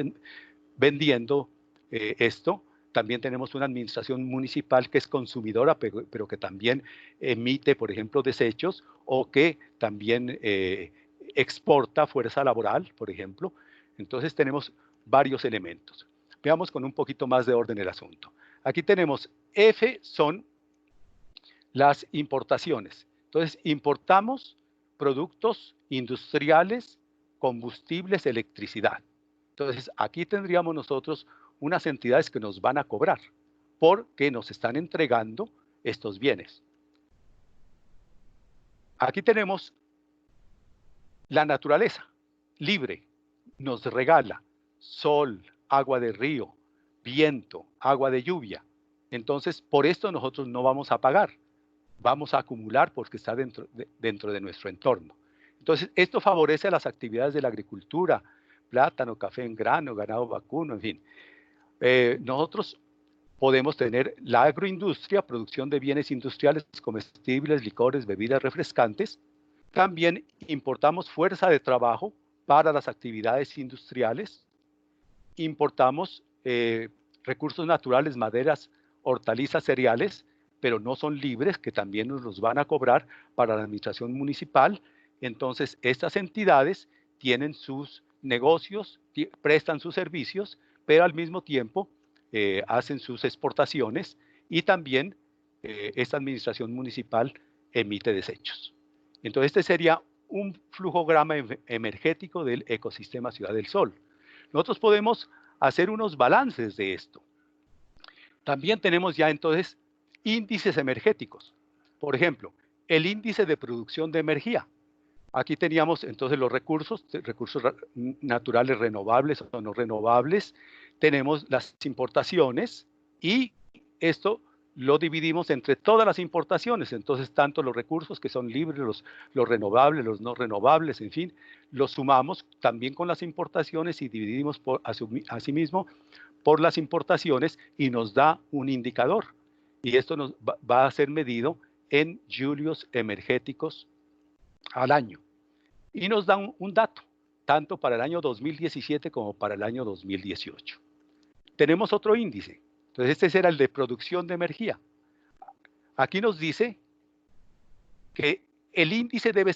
vendiendo esto. También tenemos una administración municipal que es consumidora, pero que también emite, por ejemplo, desechos o que también exporta fuerza laboral, por ejemplo. Entonces tenemos varios elementos. Veamos con un poquito más de orden el asunto. Aquí tenemos F son las importaciones. Entonces, importamos productos industriales, combustibles, electricidad. Entonces, aquí tendríamos nosotros unas entidades que nos van a cobrar porque nos están entregando estos bienes. Aquí tenemos la naturaleza libre, nos regala sol, agua de río, viento, agua de lluvia. Entonces, por esto nosotros no vamos a pagar, vamos a acumular porque está dentro de nuestro entorno. Entonces, esto favorece a las actividades de la agricultura, plátano, café en grano, ganado vacuno, en fin. Nosotros podemos tener la agroindustria, producción de bienes industriales, comestibles, licores, bebidas refrescantes. También importamos fuerza de trabajo para las actividades industriales. Importamos recursos naturales, maderas, hortalizas, cereales, pero no son libres, que también nos los van a cobrar para la administración municipal. Entonces, estas entidades tienen sus negocios, prestan sus servicios, pero al mismo tiempo hacen sus exportaciones y también esta administración municipal emite desechos. Entonces, este sería un flujograma energético del ecosistema Ciudad del Sol. Nosotros podemos hacer unos balances de esto. También tenemos ya entonces índices energéticos. Por ejemplo, el índice de producción de energía. Aquí teníamos entonces los recursos naturales renovables o no renovables. Tenemos las importaciones y esto lo dividimos entre todas las importaciones. Entonces, tanto los recursos que son libres, los renovables, los no renovables, en fin, los sumamos también con las importaciones y dividimos asimismo por las importaciones y nos da un indicador. Y esto nos va a ser medido en julios energéticos al año. Y nos da un dato, tanto para el año 2017 como para el año 2018. Tenemos otro índice. Entonces, este será el de producción de energía. Aquí nos dice que el índice debe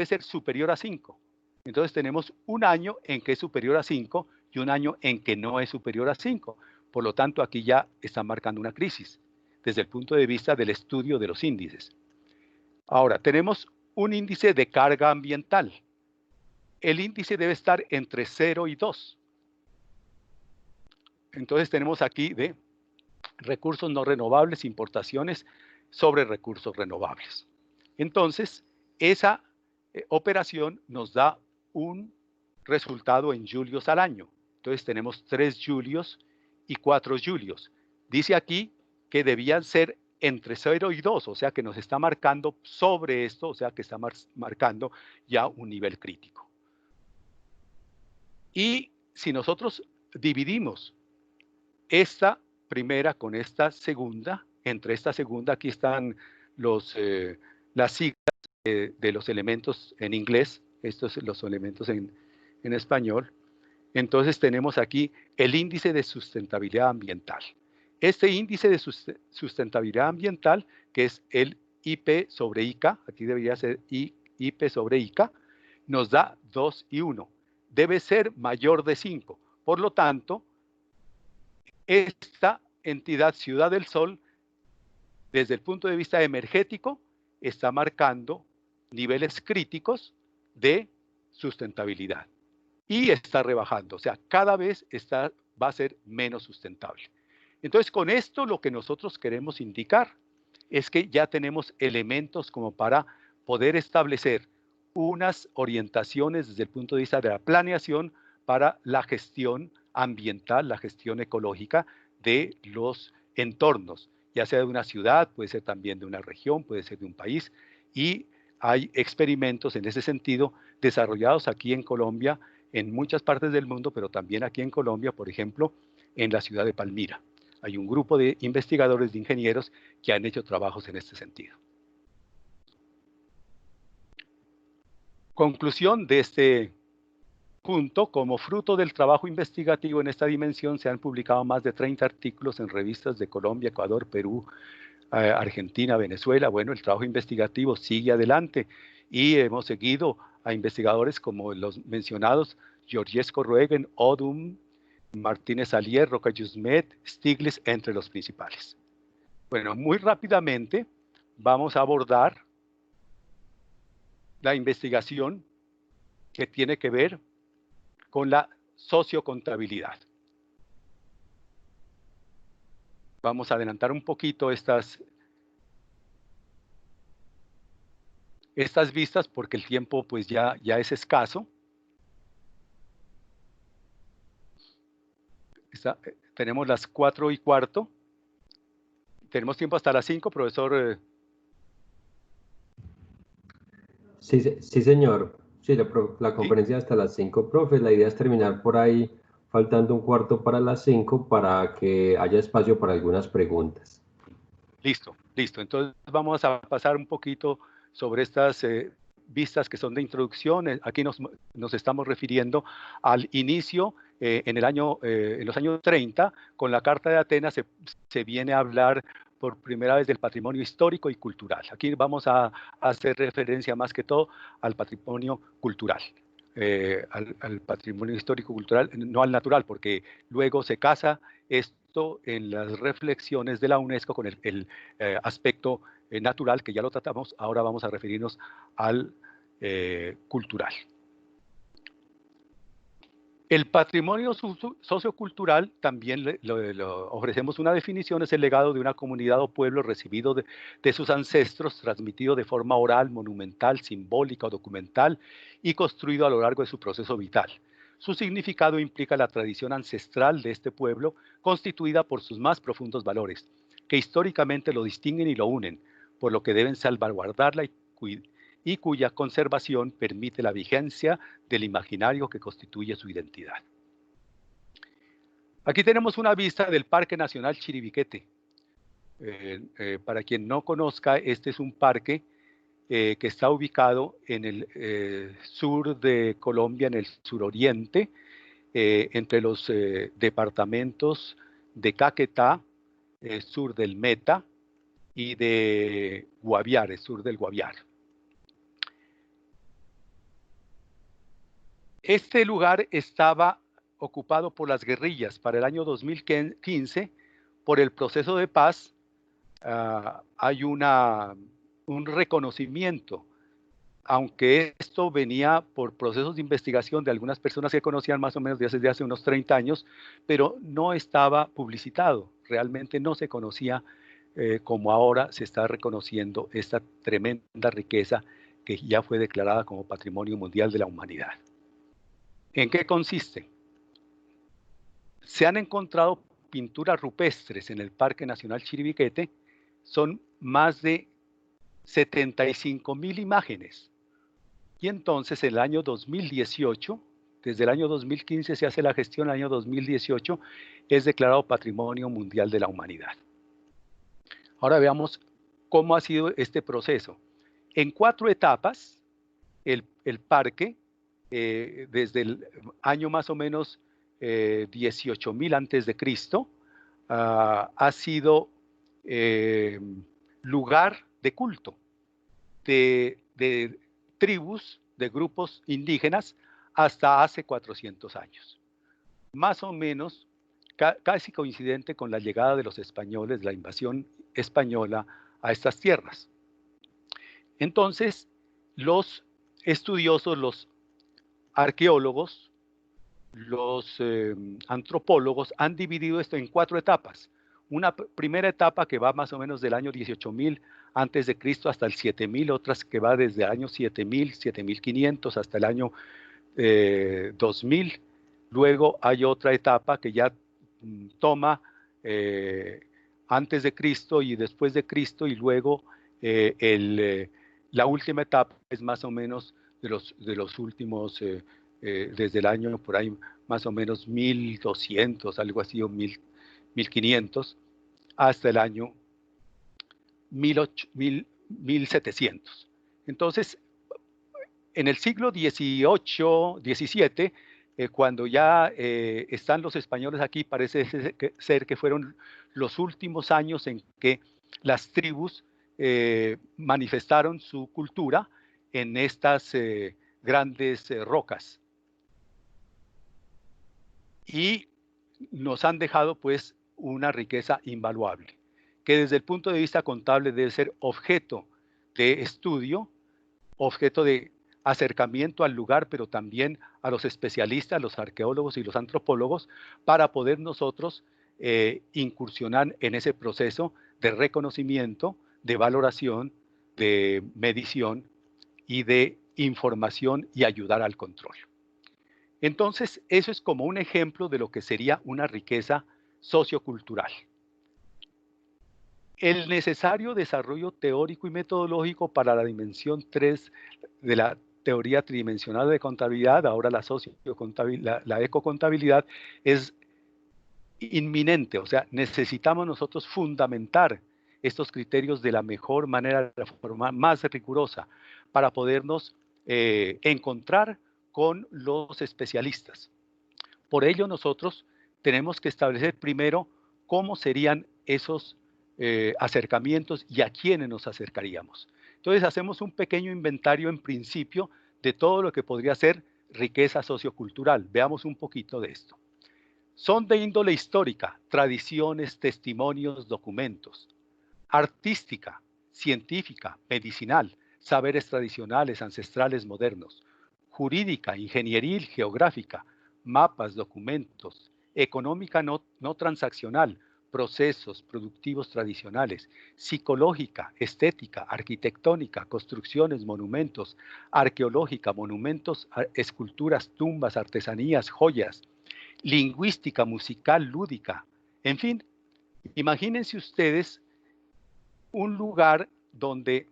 ser superior a 5. Entonces, tenemos un año en que es superior a 5 y un año en que no es superior a 5. Por lo tanto, aquí ya está marcando una crisis desde el punto de vista del estudio de los índices. Ahora, tenemos un índice de carga ambiental. El índice debe estar entre 0 y 2. Entonces tenemos aquí de recursos no renovables, importaciones sobre recursos renovables. Entonces, esa operación nos da un resultado en julios al año. Entonces tenemos 3 julios y 4 julios. Dice aquí que debían ser entre 0 y 2, o sea que nos está marcando sobre esto, o sea que está marcando ya un nivel crítico. Y si nosotros dividimos esta primera con esta segunda, entre esta segunda aquí están las siglas de los elementos en inglés, estos son los elementos en español. Entonces tenemos aquí el índice de sustentabilidad ambiental. Este índice de sustentabilidad ambiental, que es el IP sobre ICA, aquí debería ser IP sobre ICA, nos da 2 y 1. Debe ser mayor de 5. Por lo tanto, esta entidad Ciudad del Sol, desde el punto de vista energético, está marcando niveles críticos de sustentabilidad y está rebajando, o sea, cada vez va a ser menos sustentable. Entonces, con esto lo que nosotros queremos indicar es que ya tenemos elementos como para poder establecer unas orientaciones desde el punto de vista de la planeación para la gestión ambiental, la gestión ecológica de los entornos, ya sea de una ciudad, puede ser también de una región, puede ser de un país, y hay experimentos en ese sentido desarrollados aquí en Colombia, en muchas partes del mundo, pero también aquí en Colombia, por ejemplo, en la ciudad de Palmira. Hay un grupo de investigadores, de ingenieros, que han hecho trabajos en este sentido. Conclusión de este punto: como fruto del trabajo investigativo en esta dimensión, se han publicado más de 30 artículos en revistas de Colombia, Ecuador, Perú, Argentina, Venezuela. Bueno, el trabajo investigativo sigue adelante y hemos seguido a investigadores como los mencionados, Georges Corruegen, Odum, Martínez Alier, Roca Yusmet, Stiglitz, entre los principales. Bueno, muy rápidamente vamos a abordar la investigación que tiene que ver con la sociocontabilidad. Vamos a adelantar un poquito estas vistas porque el tiempo pues ya es escaso. Tenemos las 4:15. Tenemos tiempo hasta las 5, profesor. Sí, señor. Sí, la conferencia ¿sí? Hasta las 5, profe. La idea es terminar por ahí, faltando un cuarto para las 5, para que haya espacio para algunas preguntas. Listo. Entonces vamos a pasar un poquito sobre estas vistas que son de introducción. Aquí nos estamos refiriendo al inicio en los años 30, con la Carta de Atenas se viene a hablar por primera vez del patrimonio histórico y cultural. Aquí vamos a hacer referencia más que todo al patrimonio cultural, al patrimonio histórico-cultural, no al natural, porque luego se casa esto en las reflexiones de la UNESCO con el aspecto natural, que ya lo tratamos. Ahora vamos a referirnos al cultural. El patrimonio sociocultural, también lo ofrecemos una definición, es el legado de una comunidad o pueblo recibido de sus ancestros, transmitido de forma oral, monumental, simbólica o documental y construido a lo largo de su proceso vital. Su significado implica la tradición ancestral de este pueblo, constituida por sus más profundos valores, que históricamente lo distinguen y lo unen, por lo que deben salvaguardarla y cuya conservación permite la vigencia del imaginario que constituye su identidad. Aquí tenemos una vista del Parque Nacional Chiribiquete. Para quien no conozca, este es un parque que está ubicado en el sur de Colombia, en el suroriente, entre los departamentos de Caquetá, sur del Meta, y de Guaviare, sur del Guaviare. Este lugar estaba ocupado por las guerrillas. Para el año 2015, por el proceso de paz, hay un reconocimiento, aunque esto venía por procesos de investigación de algunas personas que conocían más o menos desde hace unos 30 años, pero no estaba publicitado. Realmente no se conocía como ahora se está reconociendo esta tremenda riqueza que ya fue declarada como Patrimonio Mundial de la Humanidad. ¿En qué consiste? Se han encontrado pinturas rupestres en el Parque Nacional Chiribiquete, son más de 75.000 imágenes. Y entonces el año 2018, desde el año 2015 se hace la gestión, el año 2018 es declarado Patrimonio Mundial de la Humanidad. Ahora veamos cómo ha sido este proceso. En 4 etapas, el parque, desde el año más o menos 18.000 antes de Cristo, ha sido lugar de culto de tribus, de grupos indígenas, hasta hace 400 años. Más o menos, casi coincidente con la llegada de los españoles, la invasión española a estas tierras. Entonces, los estudiosos, los arqueólogos, los antropólogos han dividido esto en 4 etapas. Una primera etapa que va más o menos del año 18.000 antes de Cristo hasta el 7.000, otras que va desde el año 7.000, 7.500 hasta el año 2.000. Luego hay otra etapa que ya toma antes de Cristo y después de Cristo, y luego la última etapa es más o menos de los últimos, desde el año por ahí más o menos 1.200, algo así, o 1.500, hasta el año 1.700. Entonces, en el siglo XVIII, XVII, cuando ya están los españoles aquí, parece ser que fueron los últimos años en que las tribus manifestaron su cultura en estas grandes rocas. Y nos han dejado pues una riqueza invaluable, que desde el punto de vista contable debe ser objeto de estudio, objeto de acercamiento al lugar, pero también a los especialistas, los arqueólogos y los antropólogos, para poder nosotros incursionar en ese proceso de reconocimiento, de valoración, de medición y de información y ayudar al control. Entonces, eso es como un ejemplo de lo que sería una riqueza sociocultural. El necesario desarrollo teórico y metodológico para la dimensión 3 de la teoría tridimensional de contabilidad, ahora la ecocontabilidad, es inminente. O sea, necesitamos nosotros fundamentar estos criterios de la mejor manera, de la forma más rigurosa, para podernos encontrar con los especialistas. Por ello, nosotros tenemos que establecer primero cómo serían esos acercamientos y a quiénes nos acercaríamos. Entonces, hacemos un pequeño inventario en principio de todo lo que podría ser riqueza sociocultural. Veamos un poquito de esto. Son de índole histórica, tradiciones, testimonios, documentos. Artística, científica, medicinal, saberes tradicionales, ancestrales, modernos. Jurídica, ingenieril, geográfica, mapas, documentos. Económica no transaccional, procesos productivos tradicionales. Psicológica, estética, arquitectónica, construcciones, monumentos. Arqueológica, monumentos, esculturas, tumbas, artesanías, joyas. Lingüística, musical, lúdica. En fin, imagínense ustedes un lugar donde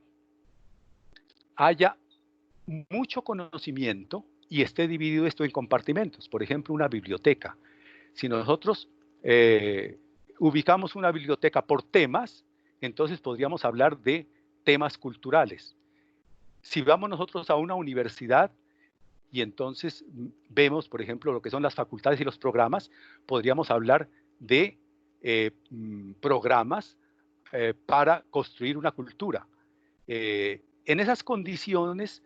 haya mucho conocimiento y esté dividido esto en compartimentos. Por ejemplo, una biblioteca. Si nosotros ubicamos una biblioteca por temas, entonces podríamos hablar de temas culturales. Si vamos nosotros a una universidad y entonces vemos, por ejemplo, lo que son las facultades y los programas, podríamos hablar de programas para construir una cultura. En esas condiciones,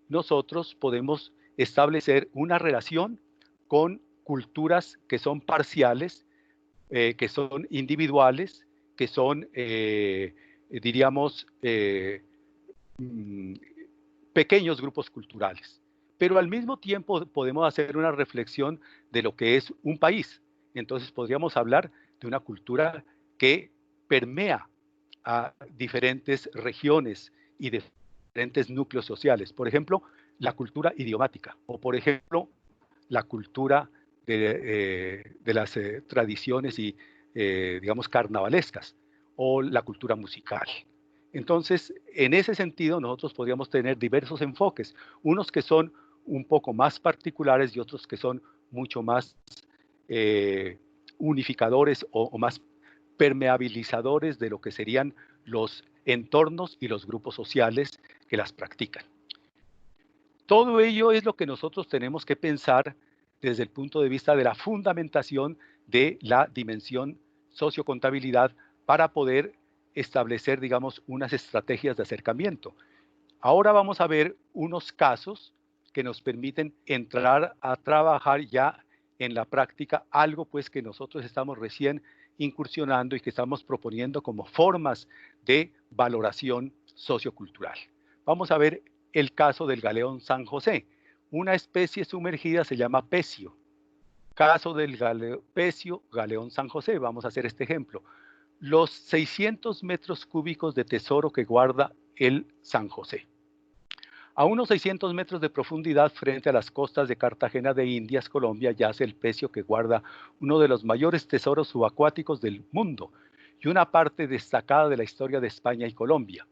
nosotros podemos establecer una relación con culturas que son parciales, que son individuales, que son, diríamos, pequeños grupos culturales. Pero al mismo tiempo podemos hacer una reflexión de lo que es un país. Entonces podríamos hablar de una cultura que permea a diferentes regiones y diferentes núcleos sociales. Por ejemplo, la cultura idiomática, o por ejemplo, la cultura de las tradiciones y, digamos, carnavalescas, o la cultura musical. Entonces, en ese sentido, nosotros podríamos tener diversos enfoques, unos que son un poco más particulares y otros que son mucho más unificadores o más permeabilizadores de lo que serían los entornos y los grupos sociales que las practican. Todo ello es lo que nosotros tenemos que pensar desde el punto de vista de la fundamentación de la dimensión sociocontabilidad para poder establecer, digamos, unas estrategias de acercamiento. Ahora vamos a ver unos casos que nos permiten entrar a trabajar ya en la práctica algo pues que nosotros estamos recién incursionando y que estamos proponiendo como formas de valoración sociocultural. Vamos a ver el caso del galeón San José. Una especie sumergida se llama pecio. Caso del pecio, galeón San José. Vamos a hacer este ejemplo. Los 600 metros cúbicos de tesoro que guarda el San José. A unos 600 metros de profundidad frente a las costas de Cartagena de Indias, Colombia, yace el pecio que guarda uno de los mayores tesoros subacuáticos del mundo y una parte destacada de la historia de España y Colombia.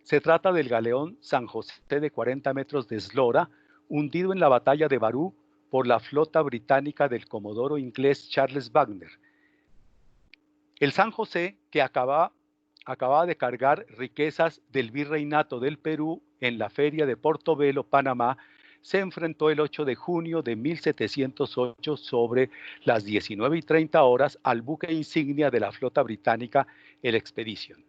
Se trata del galeón San José de 40 metros de eslora, hundido en la batalla de Barú por la flota británica del comodoro inglés Charles Wagner. El San José, que acababa de cargar riquezas del virreinato del Perú en la feria de Portobelo, Panamá, se enfrentó el 8 de junio de 1708 sobre las 19:30 horas al buque insignia de la flota británica, el Expedition.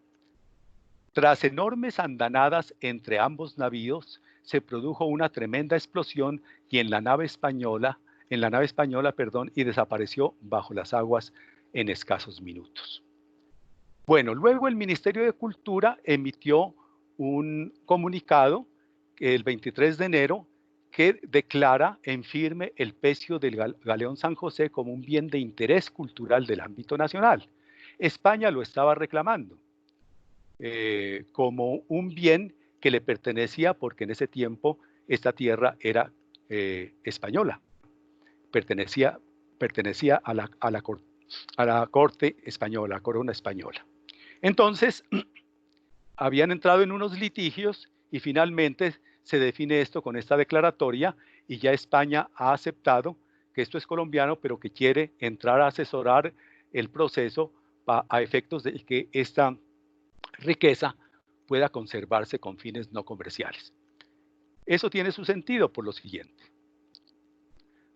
Tras enormes andanadas entre ambos navíos, se produjo una tremenda explosión y en la nave española, y desapareció bajo las aguas en escasos minutos. Bueno, luego el Ministerio de Cultura emitió un comunicado el 23 de enero que declara en firme el pecio del galeón San José como un bien de interés cultural del ámbito nacional. España lo estaba reclamando como un bien que le pertenecía porque en ese tiempo esta tierra era española, pertenecía a la corte española, a la corona española. Entonces, habían entrado en unos litigios y finalmente se define esto con esta declaratoria y ya España ha aceptado que esto es colombiano, pero que quiere entrar a asesorar el proceso a efectos de que esta riqueza pueda conservarse con fines no comerciales. Eso tiene su sentido por lo siguiente.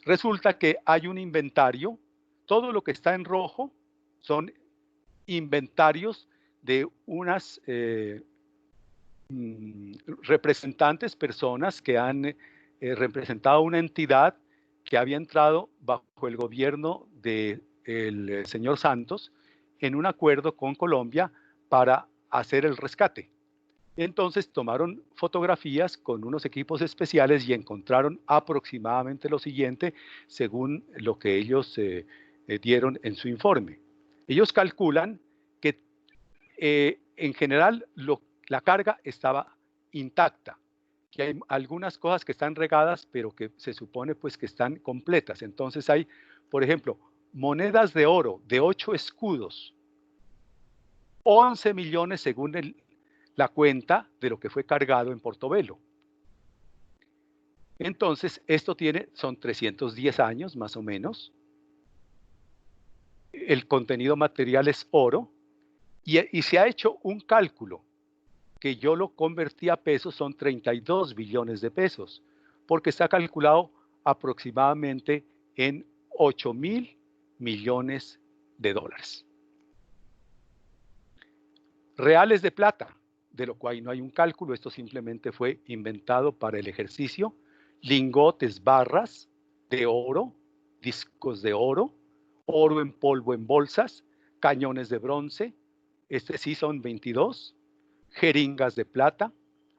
Resulta que hay un inventario, todo lo que está en rojo son inventarios de unas representantes, personas que han representado una entidad que había entrado bajo el gobierno del señor Santos en un acuerdo con Colombia para hacer el rescate. Entonces tomaron fotografías con unos equipos especiales y encontraron aproximadamente lo siguiente según lo que ellos dieron en su informe. Ellos calculan que en general la carga estaba intacta, que hay algunas cosas que están regadas, pero que se supone pues que están completas. Entonces hay, por ejemplo, monedas de oro de 8 escudos, 11 millones según la cuenta de lo que fue cargado en Portobelo. Entonces, esto son 310 años más o menos. El contenido material es oro y se ha hecho un cálculo que yo lo convertí a pesos, son 32 billones de pesos, porque está calculado aproximadamente en 8.000 millones de dólares. Reales de plata, de lo cual no hay un cálculo, esto simplemente fue inventado para el ejercicio. Lingotes, barras de oro, discos de oro, oro en polvo en bolsas, cañones de bronce, sí son 22, jeringas de plata,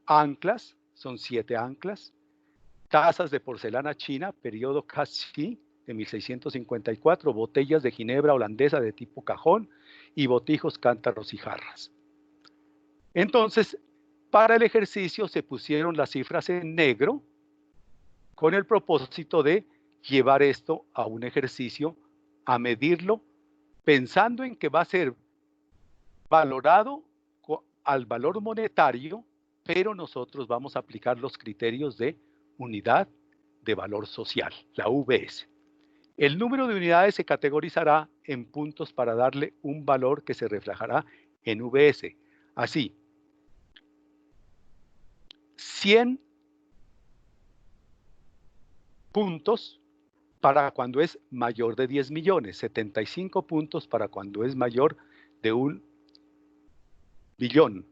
anclas, son 7 anclas, tazas de porcelana china, periodo Kashfi de 1654, botellas de ginebra holandesa de tipo cajón y botijos, cántaros y jarras. Entonces, para el ejercicio se pusieron las cifras en negro con el propósito de llevar esto a un ejercicio, a medirlo, pensando en que va a ser valorado al valor monetario, pero nosotros vamos a aplicar los criterios de unidad de valor social, la UVS. El número de unidades se categorizará en puntos para darle un valor que se reflejará en VS. Así, 100 puntos para cuando es mayor de 10 millones, 75 puntos para cuando es mayor de 1 billón,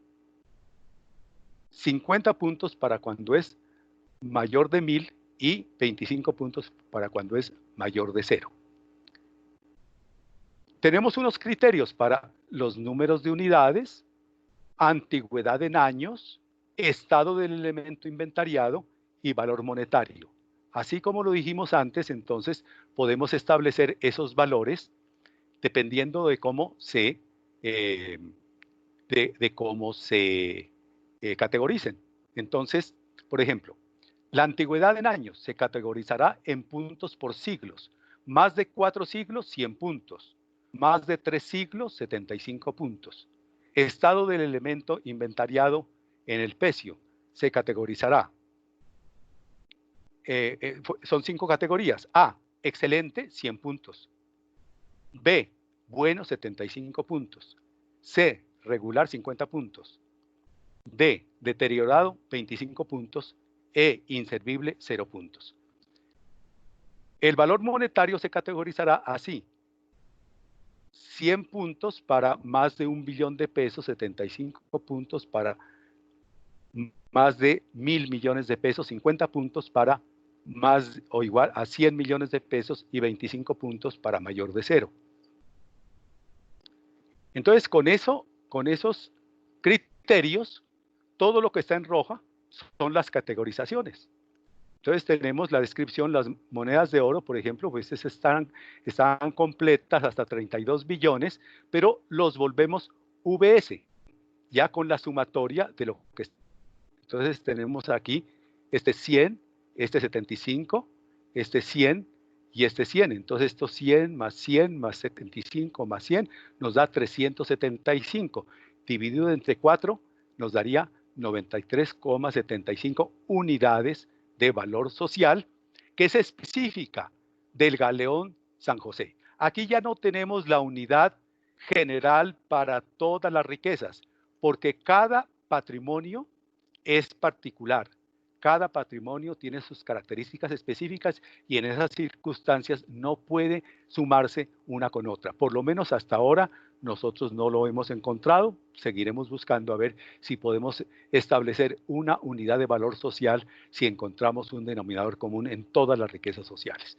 50 puntos para cuando es mayor de 1000 y 25 puntos para cuando es mayor de 0. Tenemos unos criterios para los números de unidades, antigüedad en años, estado del elemento inventariado y valor monetario. Así como lo dijimos antes, entonces podemos establecer esos valores dependiendo de cómo se, categoricen. Entonces, por ejemplo, la antigüedad en años se categorizará en puntos por siglos. Más de 4 siglos, 100 puntos. Más de 3 siglos, 75 puntos. Estado del elemento inventariado en el pecio se categorizará. Son 5 categorías. A, excelente, 100 puntos. B, bueno, 75 puntos. C, regular, 50 puntos. D, deteriorado, 25 puntos. E, inservible, 0 puntos. El valor monetario se categorizará así. 100 puntos para más de 1 billón de pesos, 75 puntos para más de 1.000 millones de pesos, 50 puntos para más o igual a 100 millones de pesos y 25 puntos para mayor de 0. Entonces, con esos criterios, todo lo que está en roja son las categorizaciones. Entonces tenemos la descripción, las monedas de oro, por ejemplo, pues están completas hasta 32 billones, pero los volvemos VS, ya con la sumatoria de lo que... Entonces tenemos aquí este 100, este 75, este 100 y este 100. Entonces estos 100 más 100 más 75 más 100 nos da 375. Dividido entre 4 nos daría 93,75 unidades de valor social, que es específica del galeón San José. Aquí ya no tenemos la unidad general para todas las riquezas, porque cada patrimonio es particular. Cada patrimonio tiene sus características específicas y en esas circunstancias no puede sumarse una con otra. Por lo menos hasta ahora nosotros no lo hemos encontrado. Seguiremos buscando a ver si podemos establecer una unidad de valor social si encontramos un denominador común en todas las riquezas sociales.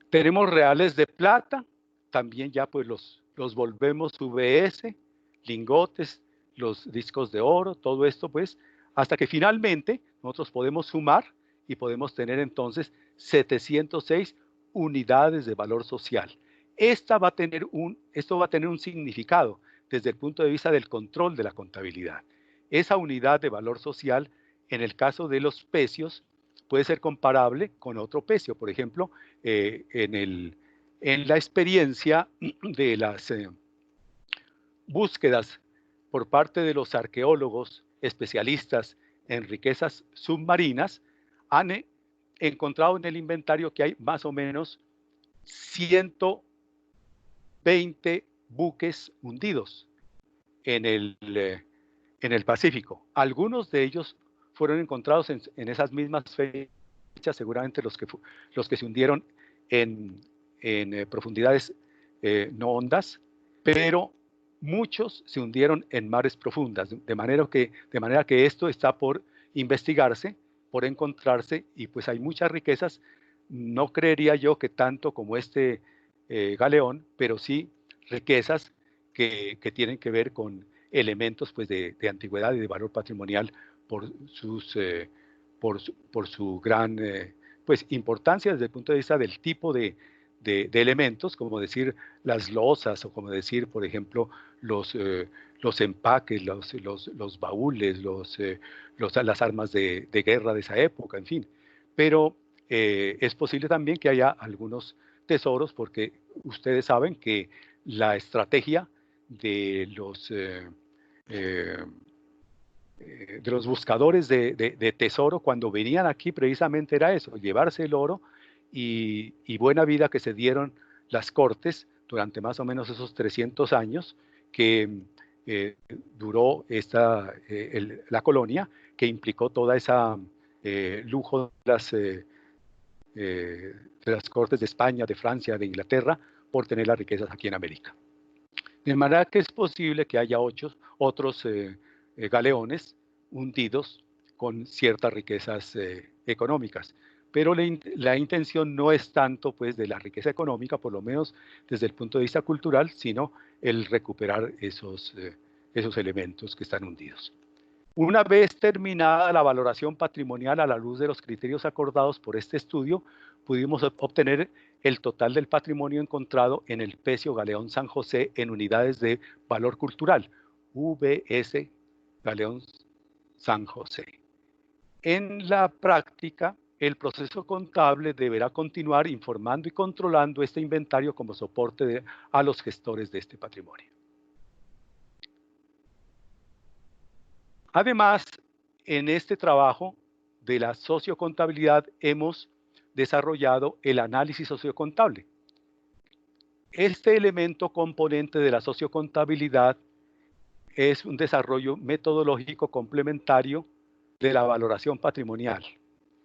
Tenemos reales de plata, también ya pues los volvemos VS, lingotes, los discos de oro, todo esto pues, hasta que finalmente nosotros podemos sumar y podemos tener entonces 706 unidades de valor social. Esto va a tener un significado desde el punto de vista del control de la contabilidad. Esa unidad de valor social, en el caso de los pecios, puede ser comparable con otro pecio. Por ejemplo, en la experiencia de las búsquedas por parte de los arqueólogos especialistas en riquezas submarinas, han encontrado en el inventario que hay más o menos 120 buques hundidos en el Pacífico. Algunos de ellos fueron encontrados en esas mismas fechas, seguramente los que se hundieron en profundidades no hondas, pero muchos se hundieron en mares profundas, de manera que esto está por investigarse, por encontrarse, y pues hay muchas riquezas. No creería yo que tanto como este galeón, pero sí riquezas que tienen que ver con elementos pues, de antigüedad y de valor patrimonial por su gran pues, importancia desde el punto de vista del tipo de elementos, como decir las losas, o como decir, por ejemplo, los empaques, los baúles, las armas de guerra de esa época, en fin. Pero es posible también que haya algunos tesoros, porque ustedes saben que la estrategia de los buscadores de tesoro cuando venían aquí precisamente era eso, llevarse el oro y buena vida que se dieron las cortes durante más o menos esos 300 años que duró la colonia, que implicó toda esa lujo de las cortes de España, de Francia, de Inglaterra, por tener las riquezas aquí en América. De manera que es posible que haya otros galeones hundidos con ciertas riquezas económicas. Pero la intención no es tanto pues, de la riqueza económica, por lo menos desde el punto de vista cultural, sino el recuperar esos elementos que están hundidos. Una vez terminada la valoración patrimonial a la luz de los criterios acordados por este estudio, pudimos obtener el total del patrimonio encontrado en el Pecio Galeón San José en unidades de valor cultural, VS Galeón San José. En la práctica, el proceso contable deberá continuar informando y controlando este inventario como soporte a los gestores de este patrimonio. Además, en este trabajo de la sociocontabilidad hemos desarrollado el análisis sociocontable. Este elemento componente de la sociocontabilidad es un desarrollo metodológico complementario de la valoración patrimonial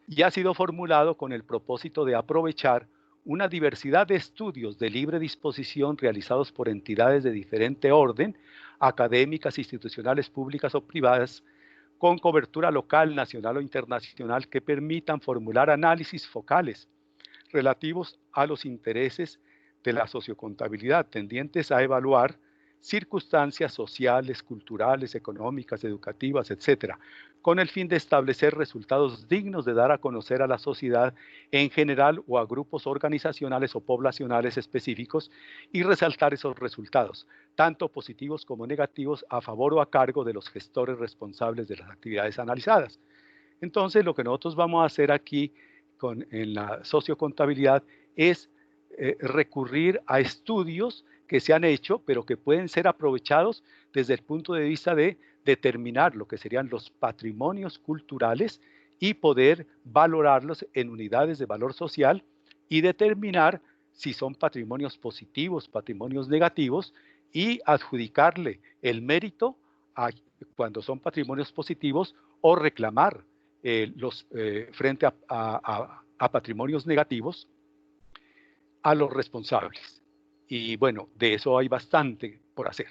y ha sido formulado con el propósito de aprovechar una diversidad de estudios de libre disposición realizados por entidades de diferente orden, académicas, institucionales, públicas o privadas, con cobertura local, nacional o internacional, que permitan formular análisis focales relativos a los intereses de la sociocontabilidad, tendientes a evaluar circunstancias sociales, culturales, económicas, educativas, etcétera, con el fin de establecer resultados dignos de dar a conocer a la sociedad en general o a grupos organizacionales o poblacionales específicos y resaltar esos resultados, tanto positivos como negativos, a favor o a cargo de los gestores responsables de las actividades analizadas. Entonces, lo que nosotros vamos a hacer aquí en la sociocontabilidad es recurrir a estudios que se han hecho, pero que pueden ser aprovechados desde el punto de vista de determinar lo que serían los patrimonios culturales y poder valorarlos en unidades de valor social y determinar si son patrimonios positivos, patrimonios negativos, y adjudicarle el mérito cuando son patrimonios positivos o reclamar frente a patrimonios negativos a los responsables. Y bueno, de eso hay bastante por hacer.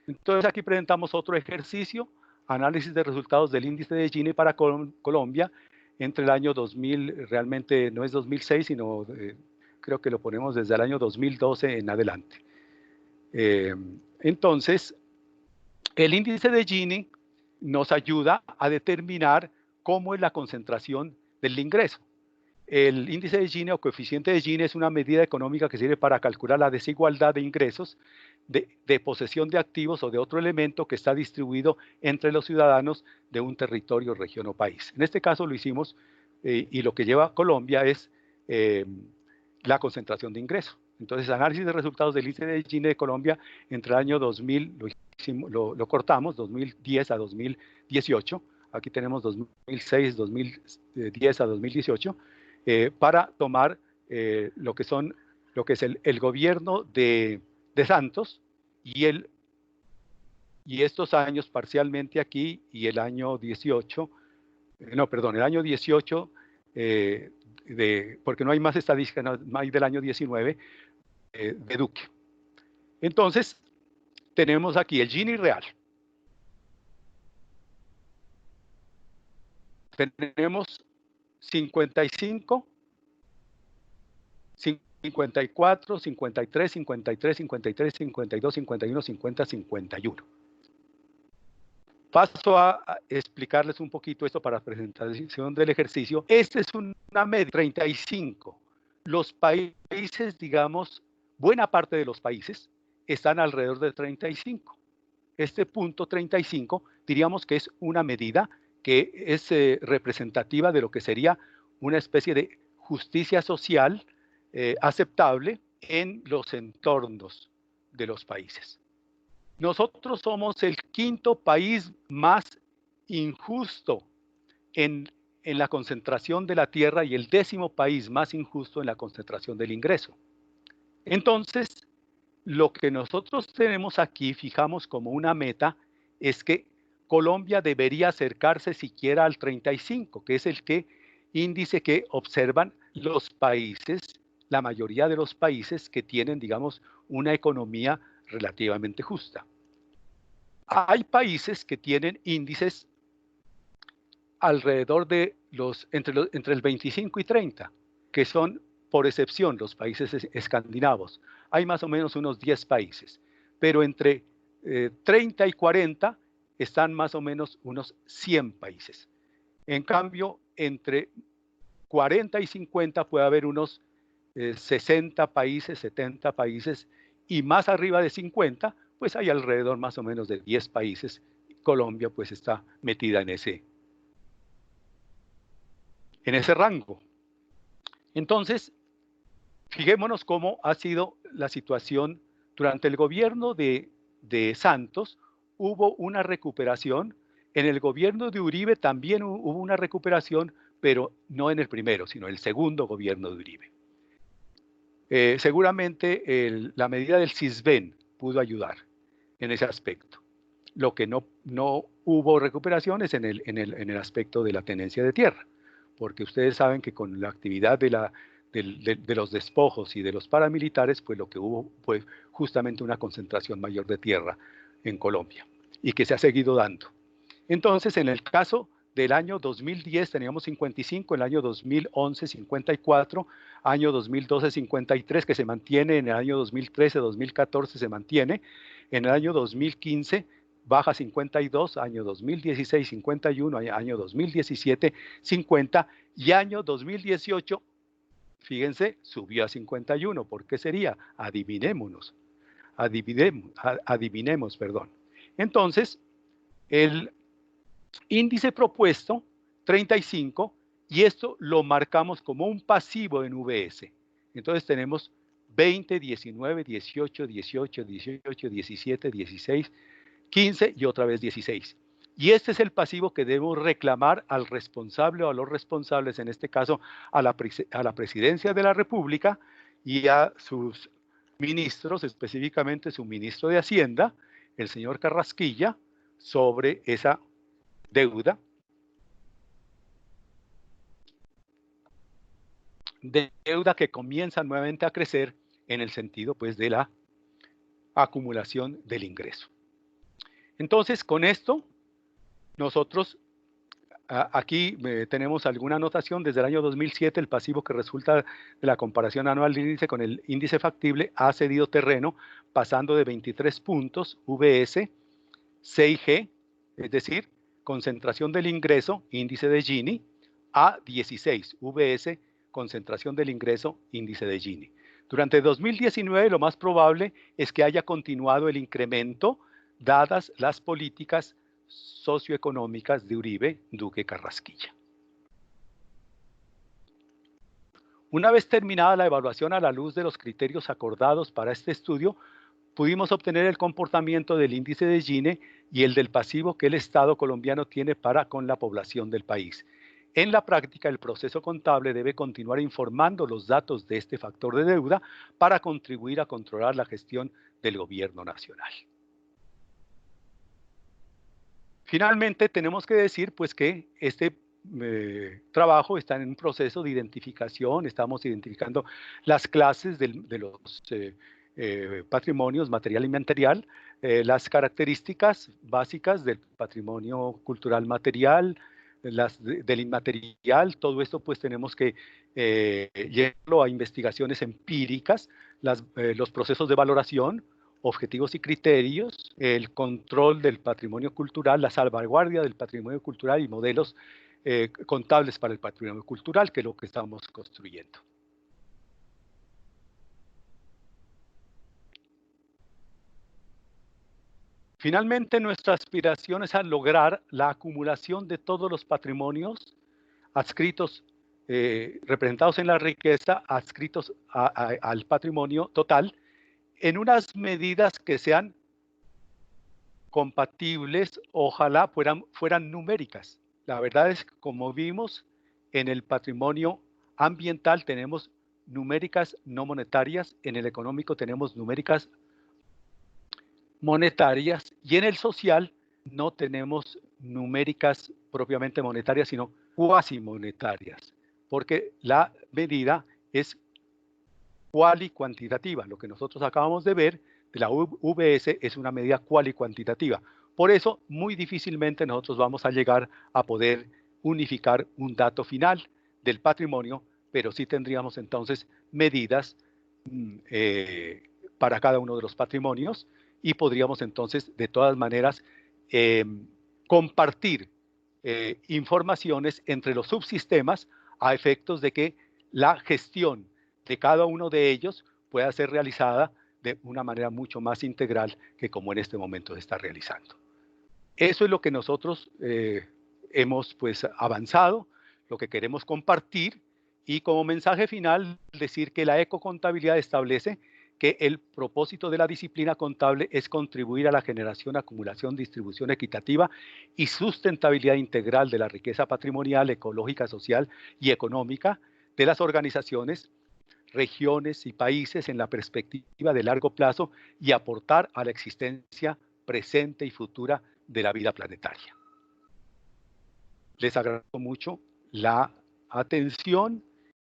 Entonces aquí presentamos otro ejercicio, análisis de resultados del índice de Gini para Colombia entre el año 2000, realmente no es 2006, sino creo que lo ponemos desde el año 2012 en adelante. Entonces, el índice de Gini nos ayuda a determinar cómo es la concentración del ingreso. El índice de Gini o coeficiente de Gini es una medida económica que sirve para calcular la desigualdad de ingresos, de posesión de activos o de otro elemento que está distribuido entre los ciudadanos de un territorio, región o país. En este caso lo hicimos y lo que lleva Colombia es la concentración de ingresos. Entonces, análisis de resultados del índice de Gini de Colombia entre el año 2000, lo cortamos, 2010 a 2018. Aquí tenemos 2006, 2010 a 2018. Para tomar lo que es el gobierno de Santos y estos años parcialmente aquí y el año 18, el año 18, porque no hay más estadística, no hay del año 19, de Duque. Entonces, tenemos aquí el Gini real. Tenemos 55, 54, 53, 53, 53, 52, 51, 50, 51. Paso a explicarles un poquito esto para la presentación del ejercicio. Este es una media, 35. Los países, digamos, buena parte de los países están alrededor de 35. Este punto 35 diríamos que es una medida que es representativa de lo que sería una especie de justicia social aceptable en los entornos de los países. Nosotros somos el quinto país más injusto en la concentración de la tierra y el 10º país más injusto en la concentración del ingreso. Entonces, lo que nosotros tenemos aquí, fijamos como una meta, es que Colombia debería acercarse siquiera al 35, que es el índice que observan los países, la mayoría de los países que tienen, digamos, una economía relativamente justa. Hay países que tienen índices alrededor de entre el 25 y 30, que son, por excepción, los países escandinavos. Hay más o menos unos 10 países, pero entre 30 y 40 están más o menos unos 100 países. En cambio, entre 40 y 50 puede haber unos 60 países, 70 países, y más arriba de 50, pues hay alrededor más o menos de 10 países. Colombia pues está metida en ese rango. Entonces, fijémonos cómo ha sido la situación durante el gobierno de Santos. Hubo una recuperación. En el gobierno de Uribe también hubo una recuperación, pero no en el primero, sino en el segundo gobierno de Uribe. Seguramente la medida del CISBEN pudo ayudar en ese aspecto. Lo que no hubo recuperación es en el aspecto de la tenencia de tierra, porque ustedes saben que con la actividad de los despojos y de los paramilitares, pues lo que hubo fue justamente una concentración mayor de tierra en Colombia, y que se ha seguido dando. Entonces, en el caso del año 2010 teníamos 55, en el año 2011 54, año 2012 53, que se mantiene, en el año 2013, 2014 se mantiene, en el año 2015 baja 52, año 2016 51, año 2017 50, y año 2018, fíjense, subió a 51. ¿Por qué sería? Adivinemos, perdón. Entonces, el índice propuesto, 35, y esto lo marcamos como un pasivo en VS. Entonces tenemos 20, 19, 18, 18, 18, 17, 16, 15 y otra vez 16. Y este es el pasivo que debemos reclamar al responsable o a los responsables, en este caso a la presidencia de la República y a sus ministros, específicamente su ministro de Hacienda, el señor Carrasquilla, sobre esa deuda que comienza nuevamente a crecer en el sentido pues de la acumulación del ingreso. Entonces, con esto nosotros aquí tenemos alguna anotación. Desde el año 2007 el pasivo que resulta de la comparación anual del índice con el índice factible ha cedido terreno, pasando de 23 puntos VS, CIG, es decir, concentración del ingreso, índice de Gini, a 16, VS, concentración del ingreso, índice de Gini. Durante 2019 lo más probable es que haya continuado el incremento dadas las políticas socioeconómicas de Uribe, Duque, Carrasquilla. Una vez terminada la evaluación a la luz de los criterios acordados para este estudio, pudimos obtener el comportamiento del índice de Gini y el del pasivo que el Estado colombiano tiene para con la población del país. En la práctica, el proceso contable debe continuar informando los datos de este factor de deuda para contribuir a controlar la gestión del gobierno nacional. Finalmente, tenemos que decir pues, que este trabajo está en un proceso de identificación. Estamos identificando las clases de los patrimonios material y inmaterial, las características básicas del patrimonio cultural material, del inmaterial. Todo esto pues tenemos que llevarlo a investigaciones empíricas, los procesos de valoración, objetivos y criterios, el control del patrimonio cultural, la salvaguardia del patrimonio cultural y modelos contables para el patrimonio cultural, que es lo que estamos construyendo. Finalmente, nuestra aspiración es a lograr la acumulación de todos los patrimonios adscritos representados en la riqueza, adscritos al patrimonio total, en unas medidas que sean compatibles, ojalá fueran numéricas. La verdad es que, como vimos, en el patrimonio ambiental tenemos numéricas no monetarias, en el económico tenemos numéricas monetarias y en el social no tenemos numéricas propiamente monetarias, sino cuasi monetarias, porque la medida es cuali-cuantitativa. Lo que nosotros acabamos de ver de la VS es una medida cuali-cuantitativa. Por eso, muy difícilmente nosotros vamos a llegar a poder unificar un dato final del patrimonio, pero sí tendríamos entonces medidas para cada uno de los patrimonios y podríamos entonces, de todas maneras, compartir informaciones entre los subsistemas a efectos de que la gestión de cada uno de ellos pueda ser realizada de una manera mucho más integral que como en este momento se está realizando. Eso es lo que nosotros hemos pues avanzado, lo que queremos compartir y como mensaje final decir que la ecocontabilidad establece que el propósito de la disciplina contable es contribuir a la generación, acumulación, distribución equitativa y sustentabilidad integral de la riqueza patrimonial, ecológica, social y económica de las organizaciones, regiones y países en la perspectiva de largo plazo y aportar a la existencia presente y futura de la vida planetaria. Les agradezco mucho la atención